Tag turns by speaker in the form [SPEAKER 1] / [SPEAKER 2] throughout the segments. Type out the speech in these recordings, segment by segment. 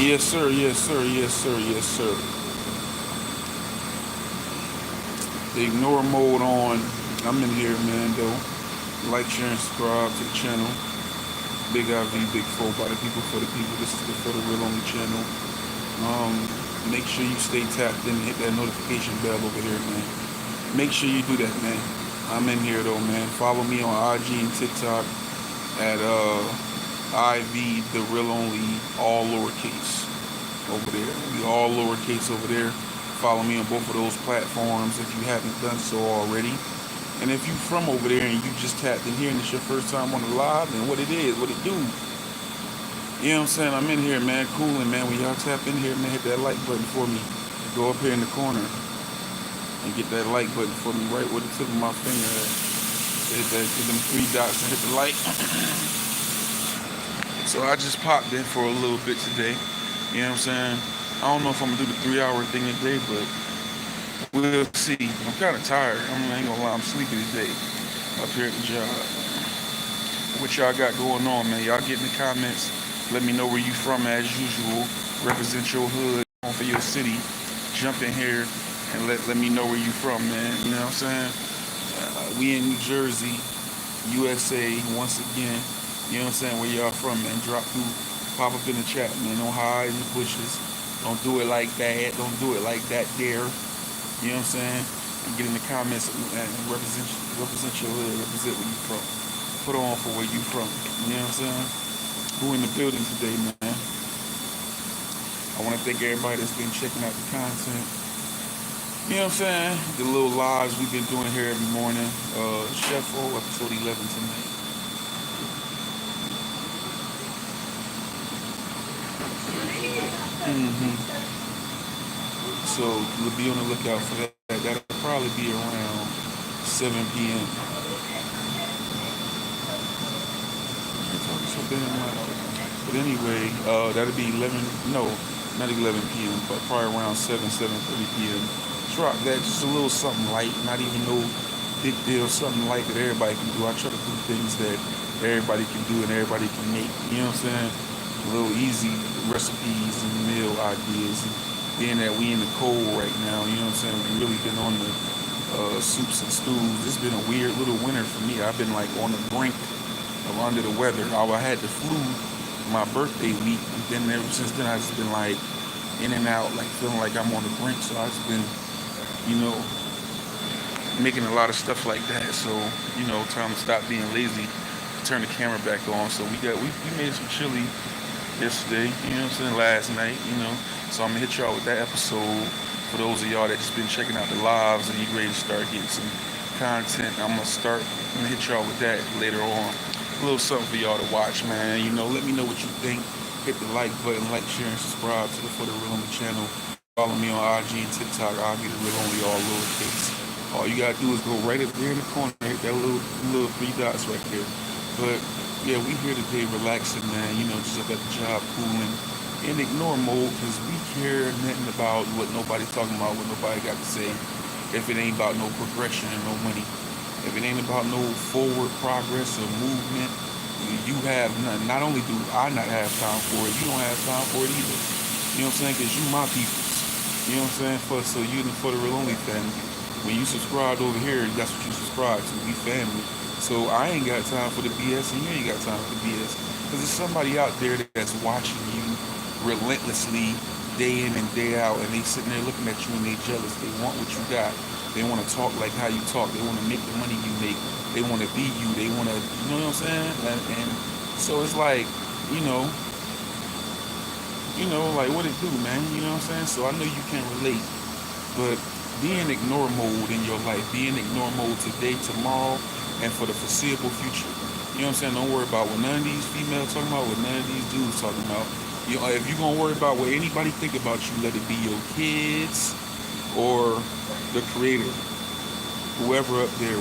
[SPEAKER 1] Yes, sir. Yes, sir. Yes, sir. Yes, sir. The ignore mode on. I'm in here, man, though. Like, share, and subscribe to the channel. Big IV, Big 4 by the people, for the people. This is the For the Real Only channel. Make sure you stay tapped in and hit that notification bell over here, man. Make sure you do that, man. I'm in here, though, man. Follow me on IG and TikTok at IVdarealonly, all lowercase over there. We all lowercase over there. Follow me on both of those platforms if you haven't done so already. And if you from over there and you just tapped in here and it's your first time on the live, then what it is, what it do. You know what I'm saying? I'm in here, man, cooling, man. When y'all tap in here, man, hit that like button for me. Go up here in the corner and get that like button for me right where the tip of my finger at. Hit them three dots and hit the like. So I just popped in for a little bit today. You know what I'm saying? I don't know if I'm going to do the 3 hour thing today, but we'll see. I'm kind of tired. I ain't going to lie. I'm sleepy today up here at the job. What y'all got going on, man? Y'all get in the comments. Let me know where you from as usual. Represent your hood for your city. Jump in here and let me know where you from, man. You know what I'm saying? We in New Jersey, USA, once again. You know what I'm saying? Where y'all from, man? Drop through, pop up in the chat, man. Don't hide in the bushes. Don't do it like that. Don't do it like that there. You know what I'm saying? And get in the comments and represent your hood. Represent where you from. Put on for where you from. You know what I'm saying? Who in the building today, man? I want to thank everybody that's been checking out the content. You know what I'm saying? The little lives we've been doing here every morning. Chef O, episode 11 tonight. So we'll be on the lookout for that. That'll probably be around 7 p.m. So but anyway, that'll be 11. No, not 11 p.m. But probably around 7:30 p.m. Drop that, just a little something light, not even no big deal, something light that everybody can do. I try to do things that everybody can do and everybody can make. You know what I'm saying? A little easy recipes and meal ideas. And being that we in the cold right now, you know what I'm saying? We've really been on the soups and stews. It's been a weird little winter for me. I've been like on the brink of under the weather. I had the flu my birthday week, and then ever since then I've just been like in and out, like feeling like I'm on the brink. So I've just been, you know, making a lot of stuff like that. So, you know, time to stop being lazy, turn the camera back on. So we made some chili yesterday, you know what I'm saying, last night, you know. So I'm gonna hit y'all with that episode for those of y'all that just been checking out the lives and you ready to start getting some content. I'm gonna hit y'all with that later on. A little something for y'all to watch, man. You know, let me know what you think. Hit the like button, like, share, and subscribe to the For the Real Only channel. Follow me on IG and TikTok. I'll be the Real Only, all lowercase. All you gotta do is go right up there in the corner, hit that little three dots right there. But yeah, we here today relaxing, man. You know, just up at the job, cooling, in ignore mode, because we care nothing about what nobody's talking about, what nobody got to say. If it ain't about no progression and no money, if it ain't about no forward progress or movement, you have none. Not only do I not have time for it, you don't have time for it either. You know what I'm saying? Because you my people. You know what I'm saying? So you For the Real Only family. When you subscribed over here, that's what you subscribe to. We family. So I ain't got time for the BS, and you ain't got time for the BS. Because there's somebody out there that's watching you relentlessly day in and day out, and they sitting there looking at you and they jealous. They want what you got. They want to talk like how you talk. They want to make the money you make. They want to be you. They want to, you know what I'm saying? And so it's like, you know, like what it do, man. You know what I'm saying? So I know you can't relate, but be in ignore mode in your life. Be in ignore mode today, tomorrow, and for the foreseeable future. You know what I'm saying? Don't worry about what none of these females talking about, what none of these dudes talking about. You know, if you're going to worry about what anybody think about you, let it be your kids or the creator. Whoever up there,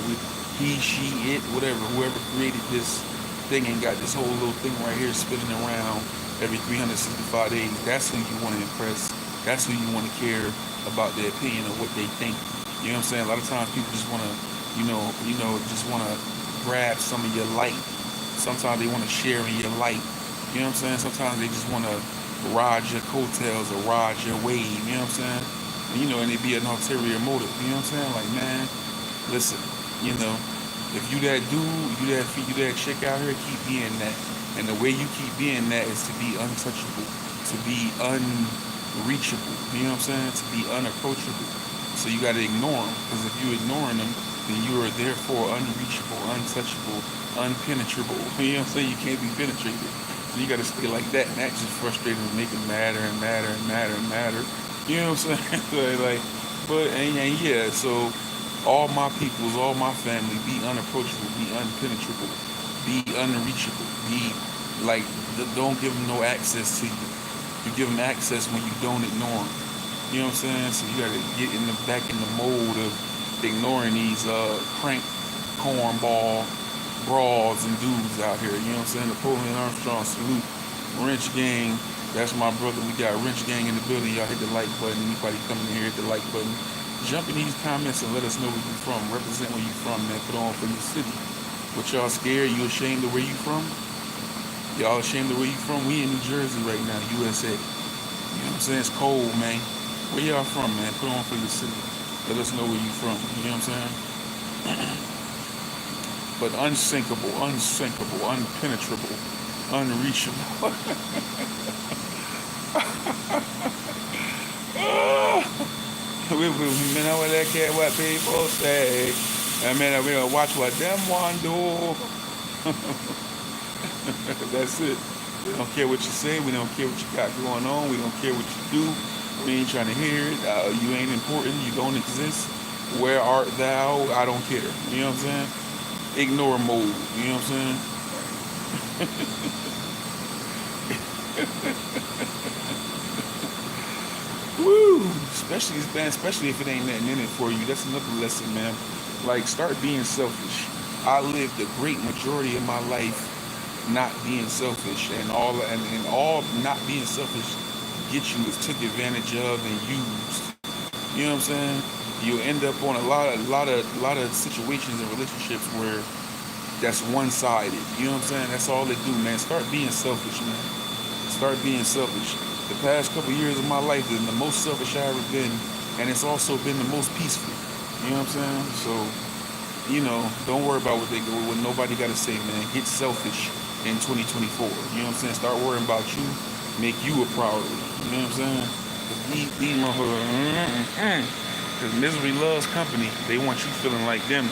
[SPEAKER 1] he, she, it, whatever, whoever created this thing and got this whole little thing right here spinning around every 365 days, that's who you want to impress. That's who you want to care about their opinion of what they think. You know what I'm saying? A lot of times people just want to, just want to grab some of your light. Sometimes they want to share in your light. You know what I'm saying? Sometimes they just want to ride your coattails or ride your wave, you know what I'm saying? And, and it be an ulterior motive, you know what I'm saying? Like, man, listen, if you that dude, you that chick out here, keep being that. And the way you keep being that is to be untouchable, to be unreachable, you know what I'm saying? To be unapproachable. So you got to ignore them, because if you ignoring them, then you are therefore unreachable, untouchable, unpenetrable. You know what I'm saying? You can't be penetrated. So you got to stay like that, and that just frustrates and make it madder and madder and madder and madder. You know what I'm saying? And yeah, so all my peoples, all my family, be unapproachable, be unpenetrable, be unreachable, be like, don't give them no access to you. You give them access when you don't ignore them. You know what I'm saying? So you gotta get back in the mode of ignoring these crank cornball bras and dudes out here. You know what I'm saying? Napoleon Armstrong salute. Wrench Gang, that's my brother. We got Wrench Gang in the building. Y'all hit the like button. Anybody coming in here, hit the like button. Jump in these comments and let us know where you from. Represent where you from, man. Put on for your city. What y'all scared? You ashamed of where you from? Y'all ashamed of where you from? We in New Jersey right now, USA. You know what I'm saying? It's cold, man. Where y'all from, man? Put on for your city. Let us know where you from. You know what I'm saying? But unsinkable, unpenetrable, unreachable. We know what that cat, what people say. I mean, we gonna watch what them one do. That's it. We don't care what you say. We don't care what you got going on. We don't care what you do. We ain't trying to hear it. You ain't important. You don't exist. Where art thou? I don't care. You know what I'm saying? Ignore mode. You know what I'm saying? Woo! Especially if it ain't nothing in it for you. That's another lesson, man. Like, start being selfish. I lived a great majority of my life not being selfish, and all not being selfish get you is took advantage of and used. You know what I'm saying? You end up on a lot of situations and relationships where that's one-sided. You know what I'm saying? That's all they do, man. Start being selfish, man. Start being selfish. The past couple years of my life is the most selfish I've ever been, and it's also been the most peaceful. You know what I'm saying? So, don't worry about what nobody got to say, man. Get selfish in 2024. You know what I'm saying? Start worrying about you. Make you a priority. You know what I'm saying? These motherfuckers, because misery loves company. They want you feeling like them.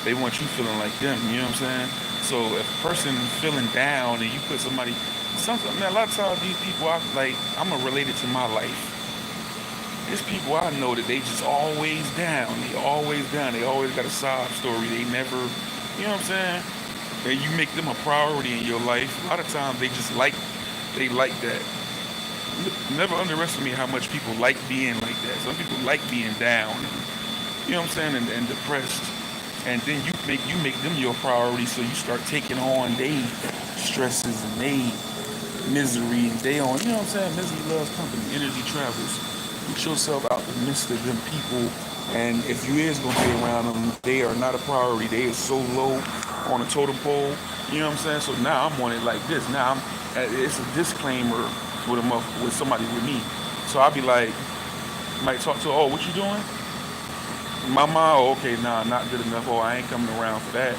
[SPEAKER 1] They want you feeling like them. You know what I'm saying? So if a person feeling down and you put somebody, man, a lot of times these people, I'm gonna relate it to my life. There's people I know that they just always down. They always down. They always got a sob story. They never, you know what I'm saying? And you make them a priority in your life. A lot of times they like that. Never underestimate how much people like being like that. Some people like being down, you know what I'm saying, and depressed. And then you make them your priority, so you start taking on their stresses and their misery and they on, you know what I'm saying? Misery loves company, energy travels. Put yourself out the midst of them people, and if you is gonna be around them, they are not a priority. They are so low on the totem pole, you know what I'm saying? So now I'm on it like this. Now it's a disclaimer with somebody with me. So I'll be like, might talk to her, oh, what you doing? Mama, oh, okay, nah, not good enough. Oh, I ain't coming around for that.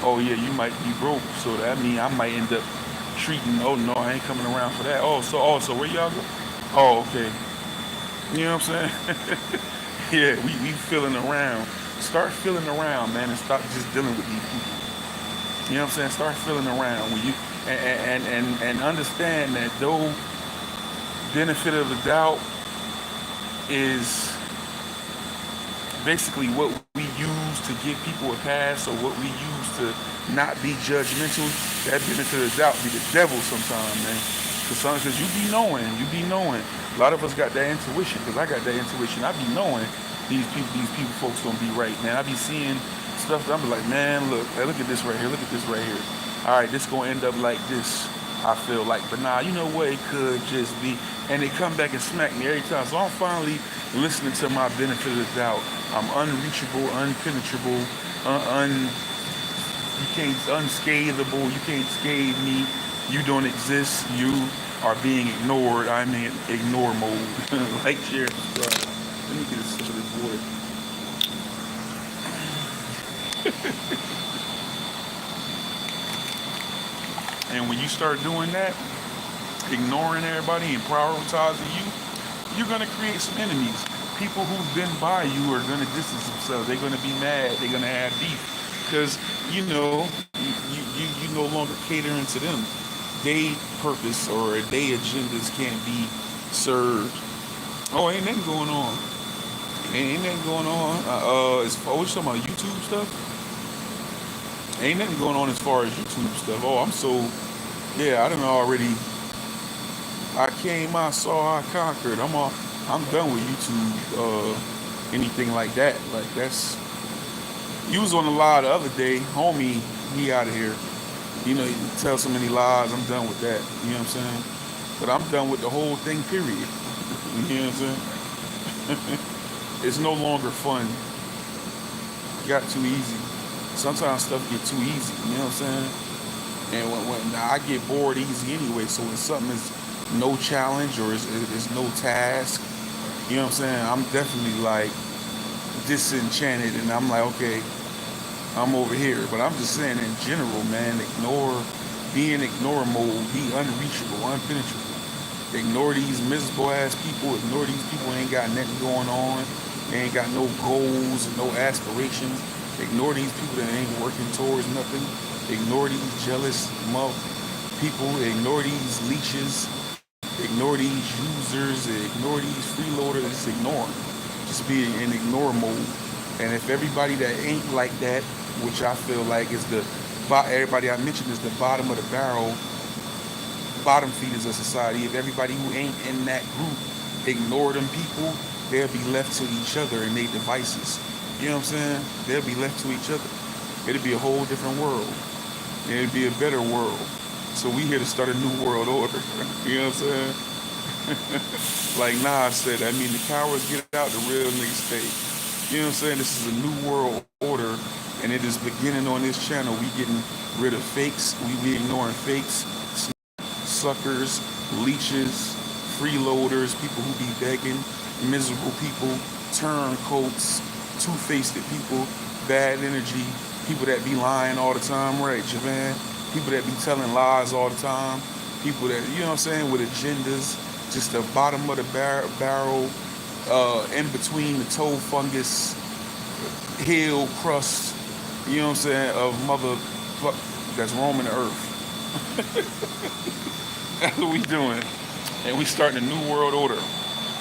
[SPEAKER 1] Oh yeah, you might be broke, so that means I might end up treating, oh no, I ain't coming around for that. So where y'all go? Oh, okay. You know what I'm saying? Yeah, we feeling around. Start feeling around, man, and stop just dealing with these people. You know what I'm saying? Start feeling around when you and understand that though benefit of the doubt is basically what we use to give people a pass, or what we use to not be judgmental. That benefit of the doubt be the devil sometimes, man. Because you be knowing. A lot of us got that intuition, because I got that intuition. I be knowing these people folks gonna be right, man. I be seeing stuff that I'm like, man, look at this right here, look at this right here. All right, this gonna end up like this, I feel like. But nah, you know what, it could just be. And they come back and smack me every time. So I'm finally listening to my benefit of the doubt. I'm unreachable, unpenetrable, you can't unscathable, you can't scathe me. You don't exist. You are being ignored. I'm in ignore mode. Like, share, subscribe. Let me get a sip of this water. And when you start doing that, ignoring everybody and prioritizing you, you're gonna create some enemies. People who've been by you are gonna distance themselves. They're gonna be mad. They're gonna have beef because you no longer catering to them. They purpose or they agendas can't be served. Oh, ain't nothing going on. Ain't nothing going on. As far as talking about YouTube stuff, ain't nothing going on as far as YouTube stuff. Oh, I'm so yeah. I don't know already. I came, I saw, I conquered. I'm done with YouTube. Anything like that. Like that's. You was on the lie the other day, homie. He out of here. You tell so many lies. I'm done with that. You know what I'm saying? But I'm done with the whole thing. Period. You know what I'm saying? It's no longer fun. It got too easy. Sometimes stuff get too easy. You know what I'm saying? And when I get bored easy anyway, so when something is no challenge or is no task, you know what I'm saying? I'm definitely like disenchanted, and I'm like, okay, I'm over here. But I'm just saying in general, man, be in ignore mode, be unreachable, unpenetrable. Ignore these miserable ass people. Ignore these people who ain't got nothing going on. They ain't got no goals and no aspirations. Ignore these people that ain't working towards nothing. Ignore these jealous people. Ignore these leeches. Ignore these users. Ignore these freeloaders. Just ignore them. Just be in ignore mode. And if everybody that ain't like that, which I feel like is everybody I mentioned is the bottom of the barrel, bottom feeders of society. If everybody who ain't in that group ignore them people, they'll be left to each other and their devices. You know what I'm saying? They'll be left to each other. It'll be a whole different world. And it'll be a better world. So we here to start a new world order. You know what I'm saying? Like Nas said, I mean, the cowards get out, the real niggas stay. You know what I'm saying? This is a new world order, and it is beginning on this channel. We getting rid of fakes. We ignoring fakes, suckers, leeches, freeloaders, people who be begging, miserable people, turncoats, two-faced people, bad energy, people that be lying all the time, right, Javan? People that be telling lies all the time, people that, you know what I'm saying, with agendas, just the bottom of the barrel, in between the toe fungus, hill crust, you know what I'm saying, of mother that's roaming the earth. That's what we doing. And we starting a new world order.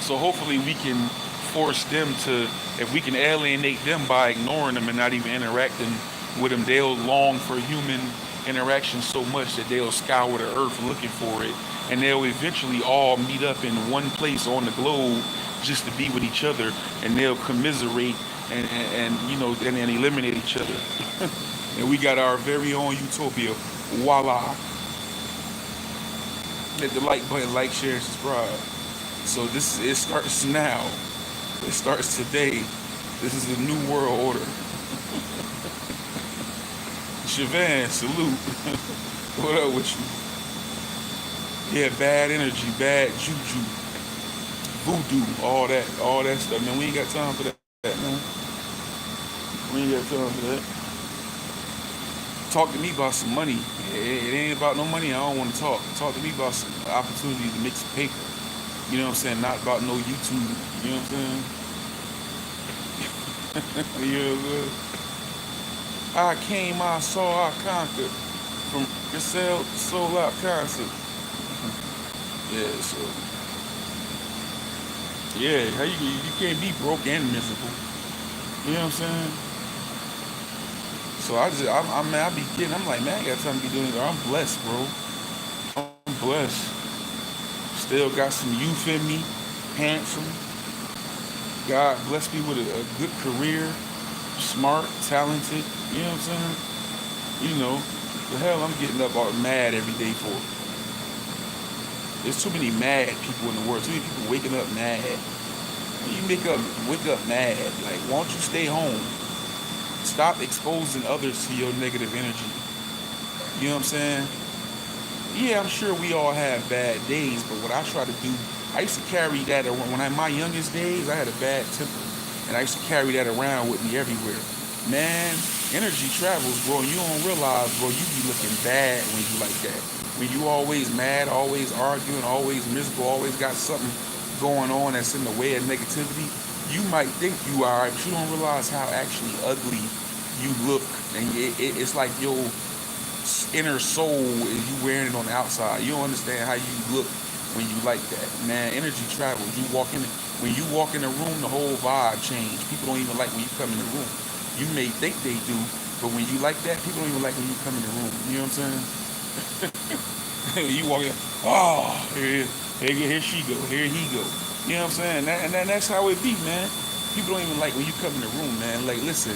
[SPEAKER 1] So hopefully we can force them to, if we can alienate them by ignoring them and not even interacting with them, they'll long for human interaction so much that they'll scour the earth looking for it. And they'll eventually all meet up in one place on the globe just to be with each other, and they'll commiserate and eliminate each other. And we got our very own utopia. Voila. Hit the like button, like, share, and subscribe. So it starts now. It starts today. This is the new world order. Javan, salute. What up with you? Yeah, bad energy, bad juju, voodoo, all that stuff, man. We ain't got time for that, man. We ain't got time for that. Talk to me about some money. It ain't about no money. I don't want to talk. Talk to me about some opportunity to make some paper. You know what I'm saying? Not about no YouTube. You know what I'm saying? You know what I'm saying? I came, I saw, I conquered. From Griselle, sold out concert. Yeah, so. Yeah, how you can't be broke and miserable. You know what I'm saying? So I be kidding. I'm like, man, I ain't got time to be doing it. I'm blessed, bro. I'm blessed. Still got some youth in me, handsome. God bless me with a good career, smart, talented. You know what I'm saying? You know, the hell I'm getting up all mad every day for. There's too many mad people in the world. Too many people waking up mad. You wake up mad. Like, why don't you stay home? Stop exposing others to your negative energy. You know what I'm saying? Yeah, I'm sure we all have bad days, but what I try to do, I used to carry that around. When I my youngest days, I had a bad temper, and I used to carry that around with me everywhere. Man, energy travels, bro. And you don't realize, bro, you be looking bad when you like that. When you always mad, always arguing, always miserable, always got something going on that's in the way of negativity. You might think you are, but you don't realize how actually ugly you look, and it's like your inner soul is you wearing it on the outside. You don't understand how you look when you like that. Man, energy travels. When you walk in the room, the whole vibe change. People don't even like when you come in the room. You may think they do, but when you like that, people don't even like when you come in the room. You know what I'm saying? You walk in, oh, here she go, here he go. You know what I'm saying? That's how it be, man. People don't even like when you come in the room, man. Like, listen,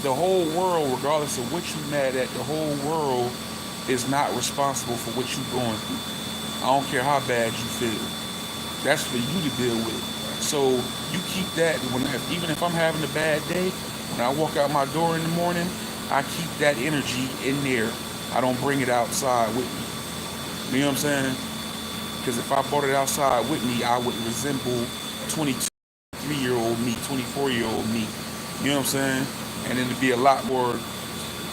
[SPEAKER 1] the whole world, regardless of what you mad at, the whole world is not responsible for what you're going through. I don't care how bad you feel. That's for you to deal with. So you keep that even if I'm having a bad day, when I walk out my door in the morning, I keep that energy in there. I don't bring it outside with me. You know what I'm saying? Because if I brought it outside with me, I would resemble 23-year-old me, 24-year-old me. You know what I'm saying? And then it'd be a lot more.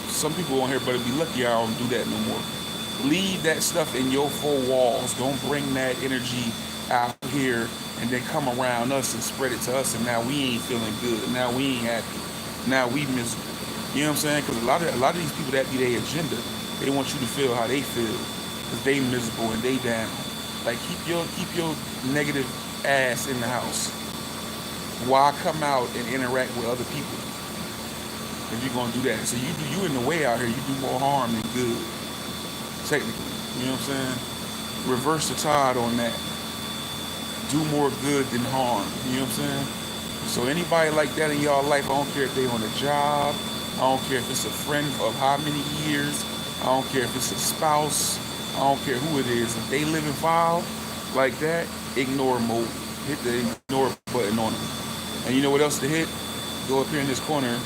[SPEAKER 1] Some people on here better be lucky I don't do that no more. Leave that stuff in your four walls. Don't bring that energy out here and then come around us and spread it to us. And now we ain't feeling good. Now we ain't happy. Now we miserable. You know what I'm saying? Because a lot of these people that be their agenda, they want you to feel how they feel, because they miserable and they down. Like keep your negative ass in the house. Why come out and interact with other people if you're gonna do that? So you in the way out here. You do more harm than good, technically. You know what I'm saying? Reverse the tide on that. Do more good than harm. You know what I'm saying? So anybody like that in y'all life, I don't care if they on a job. I don't care if it's a friend of how many years. I don't care if it's a spouse. I don't care who it is. If they live in file like that, ignore mode. Hit the ignore button on them. And you know what else to hit? Go up here in this corner,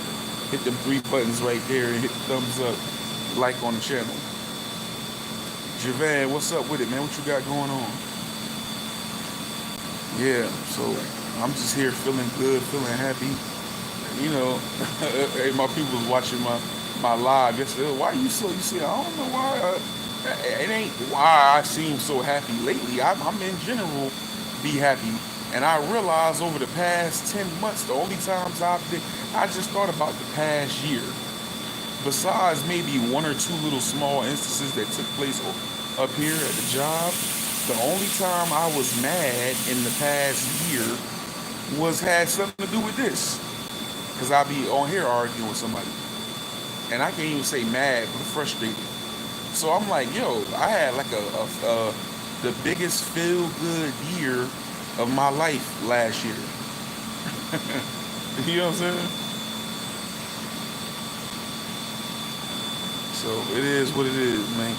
[SPEAKER 1] hit them three buttons right there and hit the thumbs up, like on the channel. Javan, what's up with it, man? What you got going on? Yeah, so I'm just here feeling good, feeling happy. You know, my people was watching my live yesterday. Why you see, I don't know why. It ain't why I seem so happy lately. I'm in general be happy. And I realized over the past 10 months, the only times I just thought about the past year. Besides maybe one or two little small instances that took place up here at the job, the only time I was mad in the past year had something to do with this. Because I be on here arguing with somebody. And I can't even say mad, but frustrated. So I'm like, yo, I had like the biggest feel-good year of my life last year. You know what I'm saying? So it is what it is, man.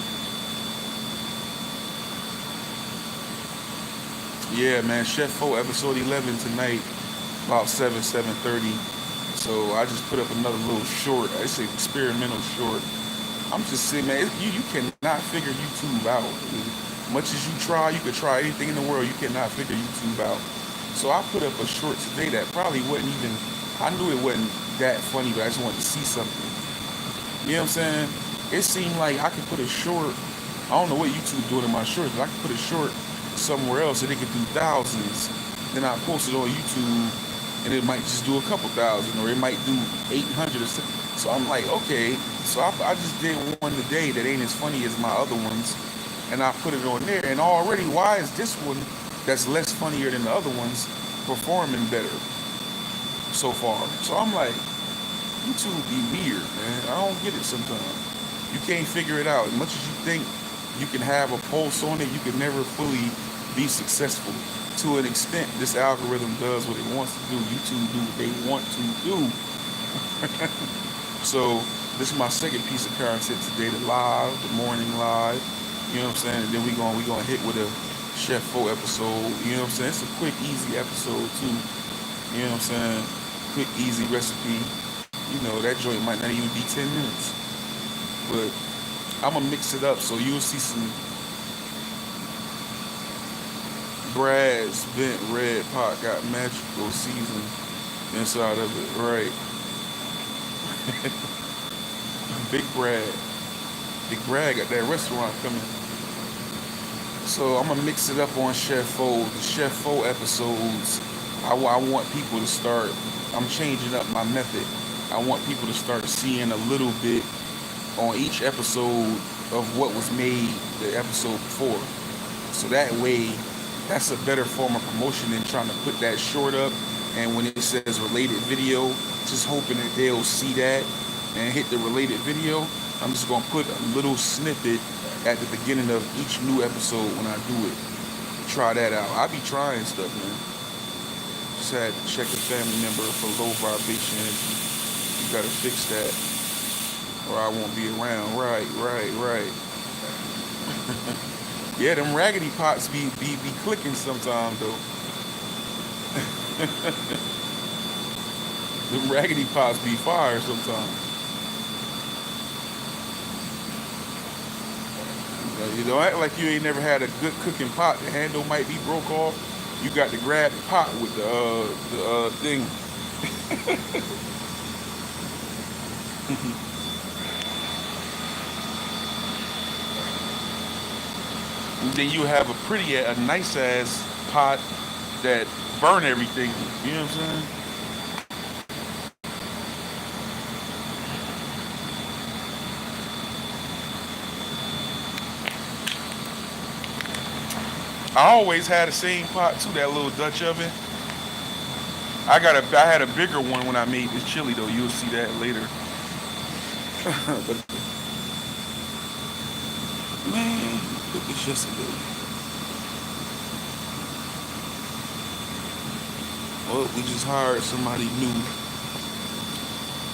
[SPEAKER 1] Yeah, man, Chef 4 episode 11 tonight, about 7:30. So I just put up another little short. It's an experimental short. I'm just saying, man, you cannot figure YouTube out. As much as you try, you could try anything in the world, you cannot figure YouTube out. So I put up a short today that probably wasn't even, I knew it wasn't that funny, but I just wanted to see something. You know what I'm saying? It seemed like I could put a short, I don't know what YouTube doing in my shorts, but I could put a short somewhere else and it could do thousands. Then I post it on YouTube and it might just do a couple thousand, or it might do 800 or something. So I'm like, okay. So I just did one today that ain't as funny as my other ones, and I put it on there. And already, why is this one that's less funnier than the other ones performing better so far? So I'm like, YouTube be weird, man. I don't get it sometimes. You can't figure it out. As much as you think you can have a pulse on it, you can never fully be successful. To an extent, this algorithm does what it wants to do. YouTube do what they want to do. So this is my second piece of content today, the morning live. You know what I'm saying? And then we gonna hit with a Chef 4 episode. You know what I'm saying? It's a quick, easy episode too. You know what I'm saying? Quick, easy recipe. You know, that joint might not even be 10 minutes. But I'm gonna mix it up so you'll see some Brad's bent red pot got magical season inside of it, right? Big Brad. Big Brad got that restaurant coming. So I'm gonna mix it up on Chef Fo. The Chef Fo episodes, I want people to start. I'm changing up my method. I want people to start seeing a little bit on each episode of what was made the episode before. So that way, that's a better form of promotion than trying to put that short up. And when it says related video, just hoping that they'll see that and hit the related video. I'm just gonna put a little snippet at the beginning of each new episode when I do it. Try that out. I be trying stuff, man. Just had to check a family member for low vibration energy. You gotta fix that, or I won't be around. Right. Yeah, them raggedy pots be clicking sometimes though. Them raggedy pots be fire sometimes. You don't act like you ain't never had a good cooking pot. The handle might be broke off. You got to grab the pot with the thing. And then you have a nice ass pot that burn everything. You know what I'm saying? I always had the same pot too, that little Dutch oven. I had a bigger one when I made this chili though. You'll see that later. But man, cook this yesterday. Well, we just hired somebody new.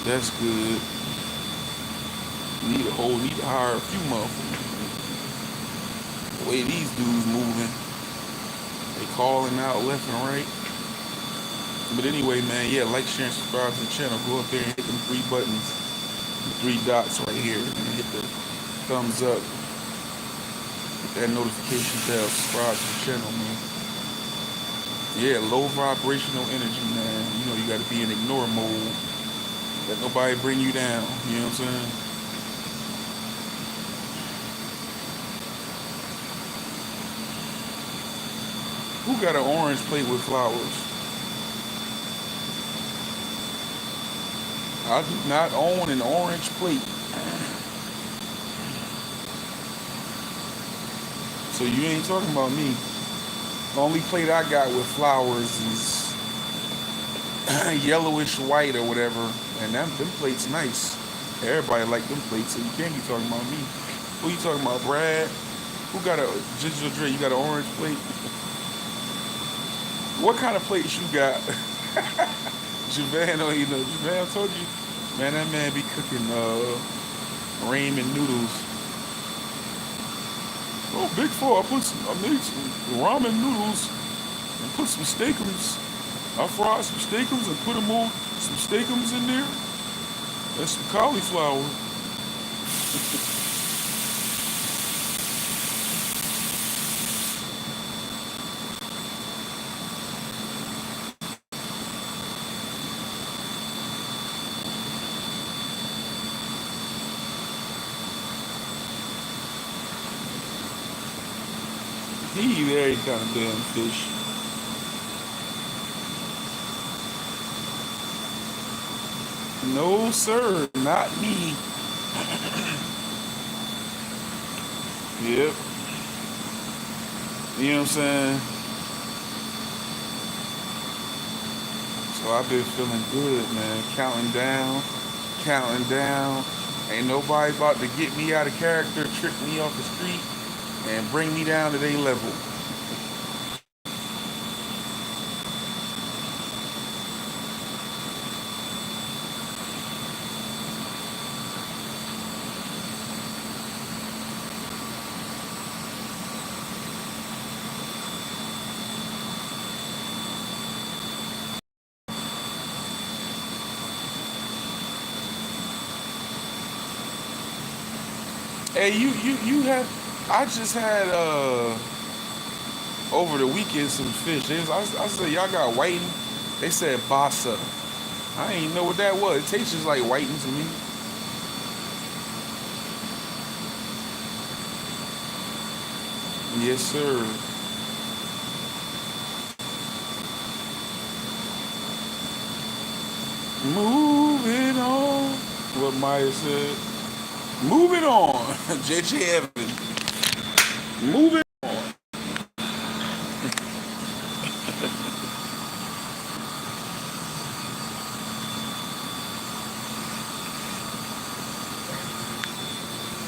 [SPEAKER 1] That's good. Need to hire a few motherfuckers. The way these dudes moving, they calling out left and right. But anyway, man, yeah, like, share, and subscribe to the channel. Go up there and hit them three buttons, the three dots right here, and hit the thumbs up. Hit that notification bell. Subscribe to the channel, man. Yeah, low vibrational energy, man. You know you got to be in ignore mode. Let nobody bring you down. You know what I'm saying? Who got an orange plate with flowers? I do not own an orange plate. So you ain't talking about me. The only plate I got with flowers is yellowish white or whatever. And them plates nice. Everybody like them plates, so you can't be talking about me. Who you talking about, Brad? Who got a ginger drink? You got an orange plate? What kind of plates you got? Javan, oh, you know, Javan, I told you, man, that man be cooking ramen noodles. Oh, big four, I made some ramen noodles and put some steakums. I fried some steakums and put them on some steakums in there and some cauliflower. He eat every kind of damn fish. No, sir, not me. Yep. You know what I'm saying? So I've been feeling good, man. Counting down, counting down. Ain't nobody about to get me out of character, trick me off the street, and bring me down to their level. Hey, you have. I just had over the weekend some fish. I said, y'all got whiting? They said basa. I ain't know what that was. It tastes just like whiting to me. Yes, sir. Moving on. What Maya said. Moving on. JJ Evans. Moving on.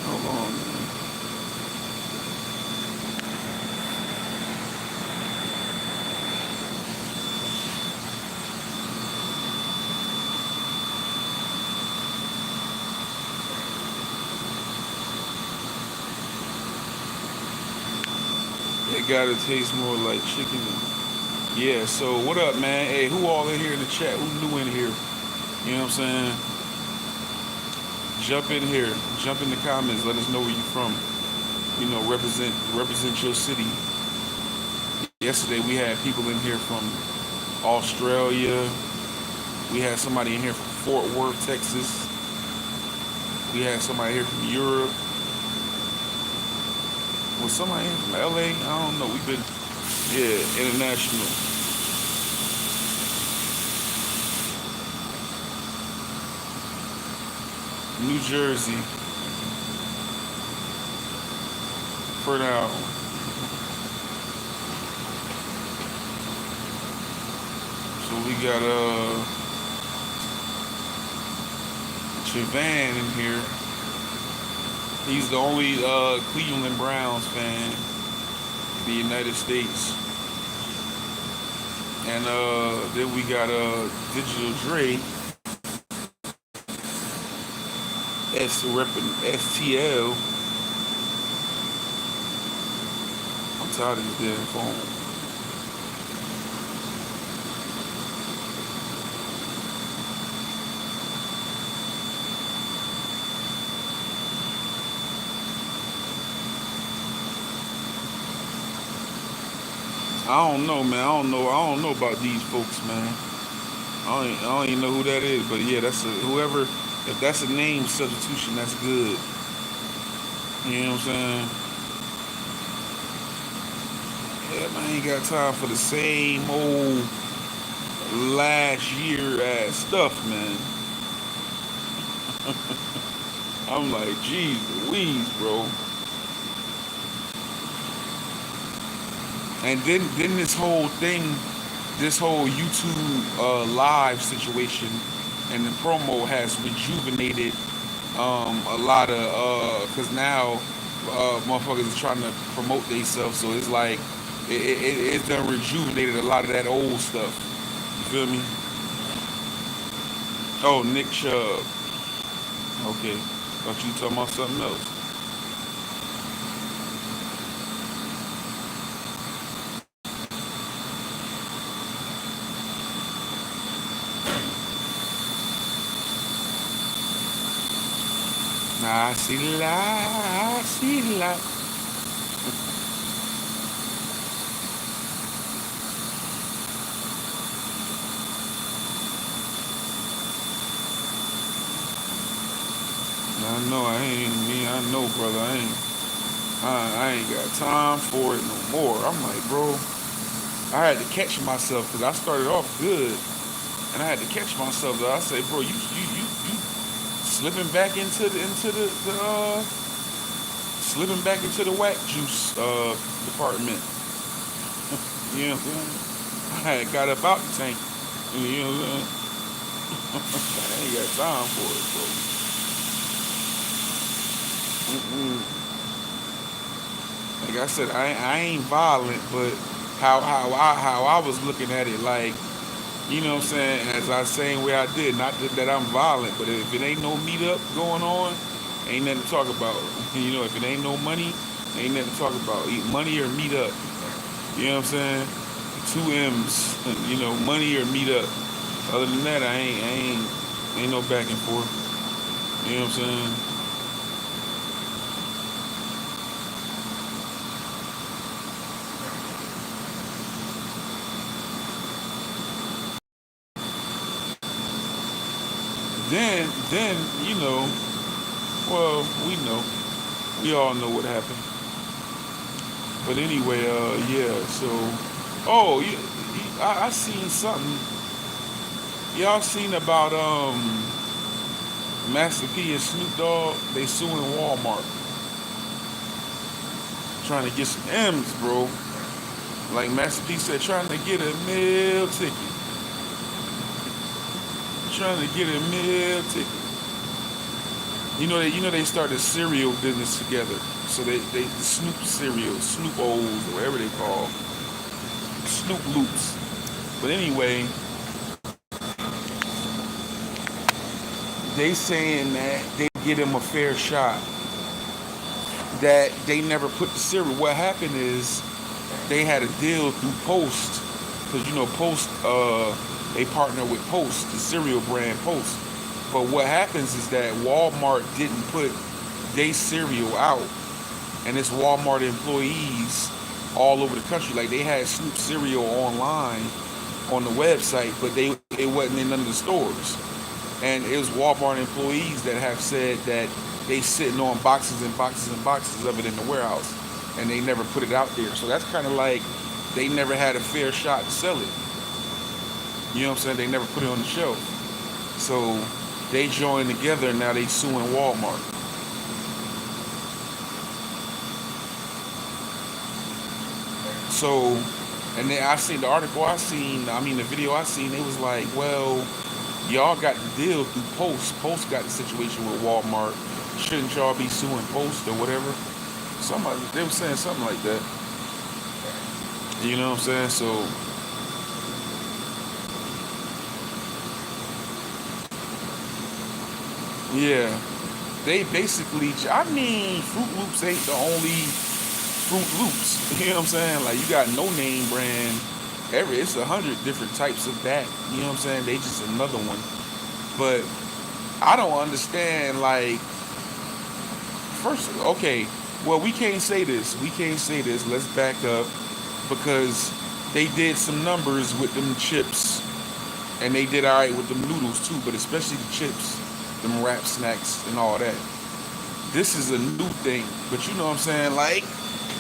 [SPEAKER 1] Hold on, man. It gotta taste more like chicken. Yeah, so what up, man? Hey, who all in here in the chat? Who new in here? You know what I'm saying? Jump in here. Jump in the comments. Let us know where you from. You know, represent your city. Yesterday we had people in here from Australia. We had somebody in here from Fort Worth, Texas. We had somebody here from Europe. Was somebody in from LA? I don't know. We've been, yeah, international. New Jersey. For now. So we got Javan in here. He's the only Cleveland Browns fan in the United States. And then we got Digital Dre. Repping STL. I'm tired of this damn phone. I don't know, man. I don't know about these folks, man. I don't even know who that is, but yeah, that's whoever. If that's a name substitution, that's good. You know what I'm saying? Yeah, man, I ain't got time for the same old last year ass stuff, man. I'm like, geez Louise, bro. And then this whole thing, this whole YouTube live situation and the promo has rejuvenated a lot of, because now motherfuckers are trying to promote themselves, so it's like, it done rejuvenated a lot of that old stuff. You feel me? Oh, Nick Chubb. Okay. Thought you were talking about something else. I see the light, I see the light. I know I ain't me. I know, brother. I ain't got time for it no more. I'm like, bro. I had to catch myself because I started off good, and I had to catch myself. I say, bro, you slipping back into the slipping back into the whack juice department. You know what I'm saying? I had got up out the tank. You know what I'm saying? I ain't got time for it, bro. Like I said, I ain't violent, but how I was looking at it, like, you know what I'm saying, as I was saying where I did, not that I'm violent, but if it ain't no meetup going on, ain't nothing to talk about. You know, if it ain't no money, ain't nothing to talk about. Money or meet up. You know what I'm saying? Two M's. You know, money or meet up. Other than that, I ain't no back and forth. You know what I'm saying? Then well, we all know what happened. But anyway, yeah. So, oh, I seen something. Y'all seen about Master P and Snoop Dogg? They suing Walmart, trying to get some M's, bro. Like Master P said, trying to get a meal ticket. Trying to get a meal ticket. They started cereal business together. So they the Snoop cereal, Snoop O's, or whatever they call, Snoop Loops. But anyway, they saying that they get him a fair shot. That they never put the cereal. What happened is they had a deal through Post, because Post, they partner with Post, the cereal brand Post. But what happens is that Walmart didn't put their cereal out, and it's Walmart employees all over the country. Like they had Snoop cereal online on the website, but it wasn't in none of the stores. And it was Walmart employees that have said that they sitting on boxes and boxes and boxes of it in the warehouse, and they never put it out there. So that's kind of like they never had a fair shot to sell it. You know what I'm saying? They never put it on the shelf. So they joined together, and now they suing Walmart. So, and then I seen the article the video I seen, it was like, well, y'all got the deal through Post. Post got the situation with Walmart. Shouldn't y'all be suing Post or whatever? They were saying something like that. You know what I'm saying? So, yeah. They basically, Fruit Loops ain't the only Fruit Loops. You know what I'm saying? Like, you got no name brand. It's 100 different types of that. You know what I'm saying? They just another one. But I don't understand, like, first, okay, well, we can't say this. Let's back up, because they did some numbers with them chips, and they did all right with them noodles too, but especially the chips, them wrap snacks and all that. This is a new thing, but you know what I'm saying? Like,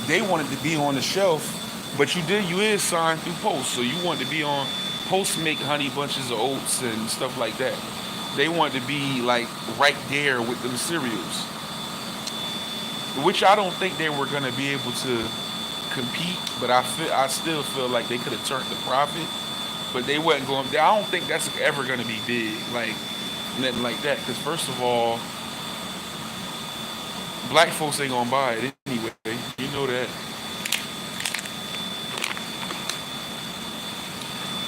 [SPEAKER 1] they wanted to be on the shelf, but you is signed through Post, so you want to be on Post. Make honey bunches of oats and stuff like that. They want to be like right there with them cereals, which I don't think they were gonna be able to compete. But I still feel like they could have turned the profit, but they wasn't going. I don't think that's ever gonna be big, like nothing like that. Because first of all, black folks ain't gonna buy it anyway. You know that.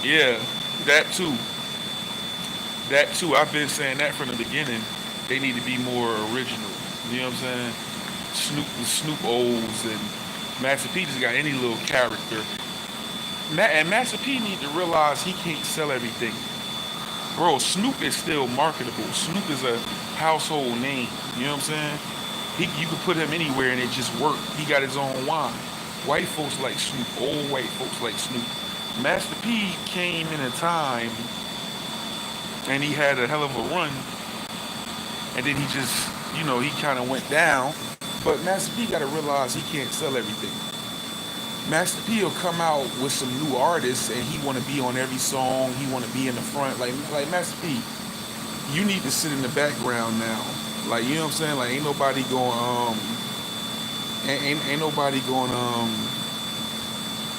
[SPEAKER 1] Yeah, that too. That too. I've been saying that from the beginning. They need to be more original. You know what I'm saying? Snoop O's and Master P just got any little character. And Master P need to realize he can't sell everything. Bro, Snoop is still marketable. Snoop is a household name. You know what I'm saying? You could put him anywhere and it just worked. He got his own wine. White folks like Snoop. Old white folks like Snoop. Master P came in a time and he had a hell of a run, and then he just, he kind of went down. But Master P got to realize he can't sell everything. Master P will come out with some new artists, and he want to be on every song. He want to be in the front. Like Master P, you need to sit in the background now. Like, you know what I'm saying? Like, ain't nobody going ain't nobody going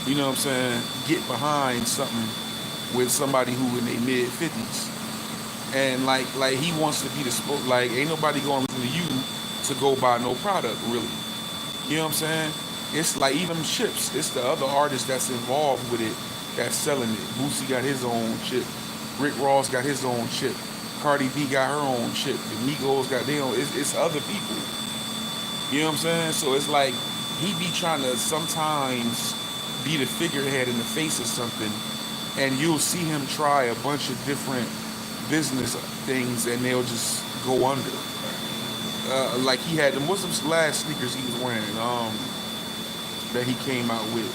[SPEAKER 1] you know what I'm saying, get behind something with somebody who in their mid 50s. And like he wants to be the spoke. Like, ain't nobody going to listen to you to go buy no product, really. You know what I'm saying? It's like even chips. It's the other artist that's involved with it that's selling it. Boosie got his own chip. Rick Ross got his own chip. Cardi B got her own chip. The Migos got their own. It's other people. You know what I'm saying? So it's like he be trying to sometimes be the figurehead in the face of something, and you'll see him try a bunch of different business things, and they'll just go under. Like he had them. What's them last sneakers he was wearing? That he came out with.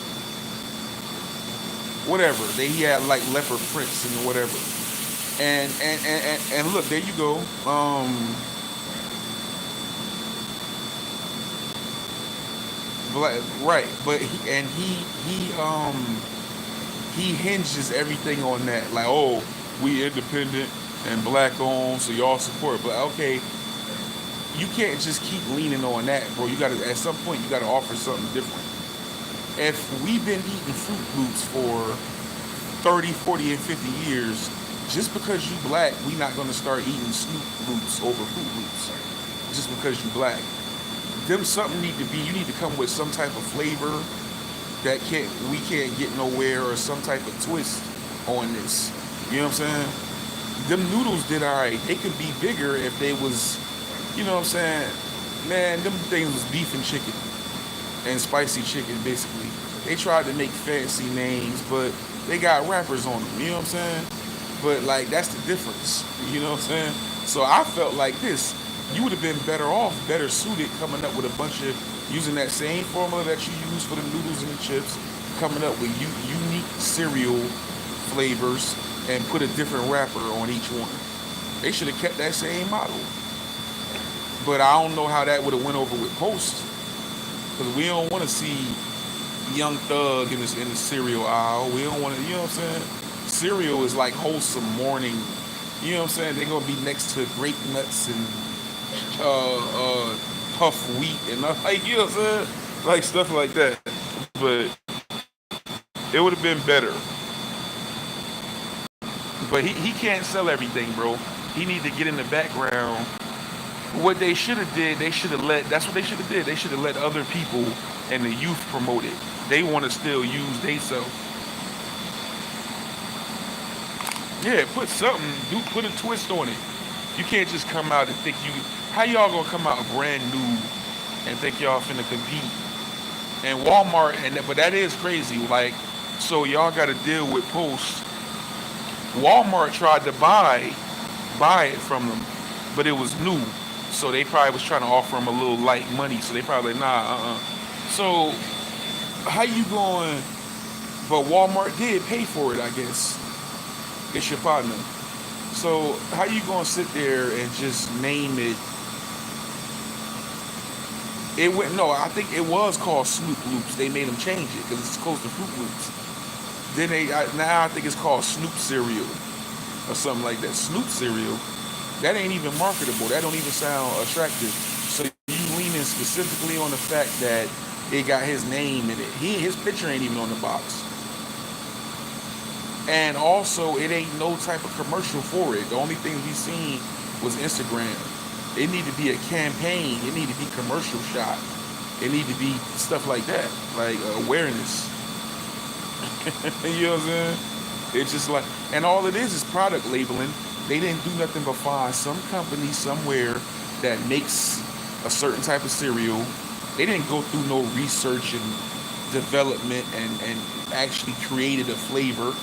[SPEAKER 1] Whatever. He had like leopard prints and whatever. And look, there you go. Right, but he hinges everything on that. Like, oh, we independent and black owned, so y'all support. But okay, you can't just keep leaning on that, bro. You gotta at some point you gotta offer something different. If we've been eating Fruit Loops for 30, 40, and 50 years, just because you black, we not gonna start eating Snoop Loops over Fruit Loops. Just because you black. Them something need to be, you need to come with some type of flavor that we can't get nowhere, or some type of twist on this. You know what I'm saying? Them noodles did alright. They could be bigger if they was, you know what I'm saying? Man, them things was beef and chicken and spicy chicken basically. They tried to make fancy names, but they got rappers on them. You know what I'm saying? But like that's the difference. You know what I'm saying? So I felt like this. You would have been better off, better suited, coming up with a bunch of using that same formula that you use for the noodles and the chips, coming up with unique cereal flavors and put a different wrapper on each one. They should have kept that same model. But I don't know how that would have went over with Post, because we don't want to see Young Thug in the cereal aisle. We don't want to, you know what I'm saying? Cereal is like wholesome morning. You know what I'm saying? They're gonna be next to grape nuts and puff wheat and like, you know what I'm saying? Like stuff like that. But it would have been better. But he can't sell everything, bro. He need to get in the background. What they should have did, they should have let. That's what they should have did. They should have let other people and the youth promote it. They want to still use they self. Yeah, put something. Put a twist on it. You can't just come out and think you. How y'all gonna come out brand new and think y'all finna compete? And Walmart, but that is crazy. Like, so y'all got to deal with Post. Walmart tried to buy it from them, but it was new. So they probably was trying to offer them a little light money. So they probably like, nah. So how you going? But Walmart did pay for it, I guess. It's your partner. So how you gonna sit there and just name it? It went no. I think it was called Snoop Loops. They made them change it because it's close to Fruit Loops. Then now I think it's called Snoop cereal or something like that. Snoop cereal. That ain't even marketable. That don't even sound attractive. So you leaning specifically on the fact that it got his name in it. His picture ain't even on the box. And also, it ain't no type of commercial for it. The only thing we seen was Instagram. It need to be a campaign. It need to be commercial shot. It need to be stuff like that, like awareness. You know what I'm saying? It's just like, and all it is product labeling. They didn't do nothing but find some company somewhere that makes a certain type of cereal. They didn't go through no research and development and actually created a flavor.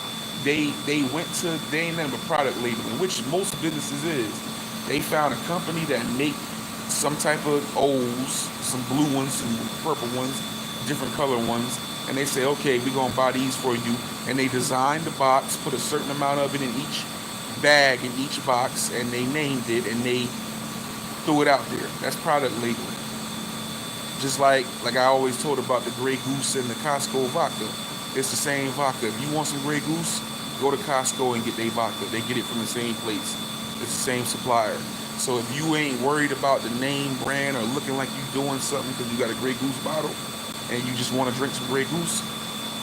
[SPEAKER 1] They ain't nothing but product labeling, which most businesses is. They found a company that make some type of O's, some blue ones, some purple ones, different color ones, and they say, okay, we're gonna buy these for you. And they designed the box, put a certain amount of it in each bag in each box, and they named it and they threw it out there. That's product labeling. Just like I always told about the Grey Goose and the Costco vodka. It's the same vodka. If you want some Grey Goose, go to Costco and get their vodka. They get it from the same place. It's the same supplier. So if you ain't worried about the name brand or looking like you doing something because you got a Grey Goose bottle and you just want to drink some Grey Goose,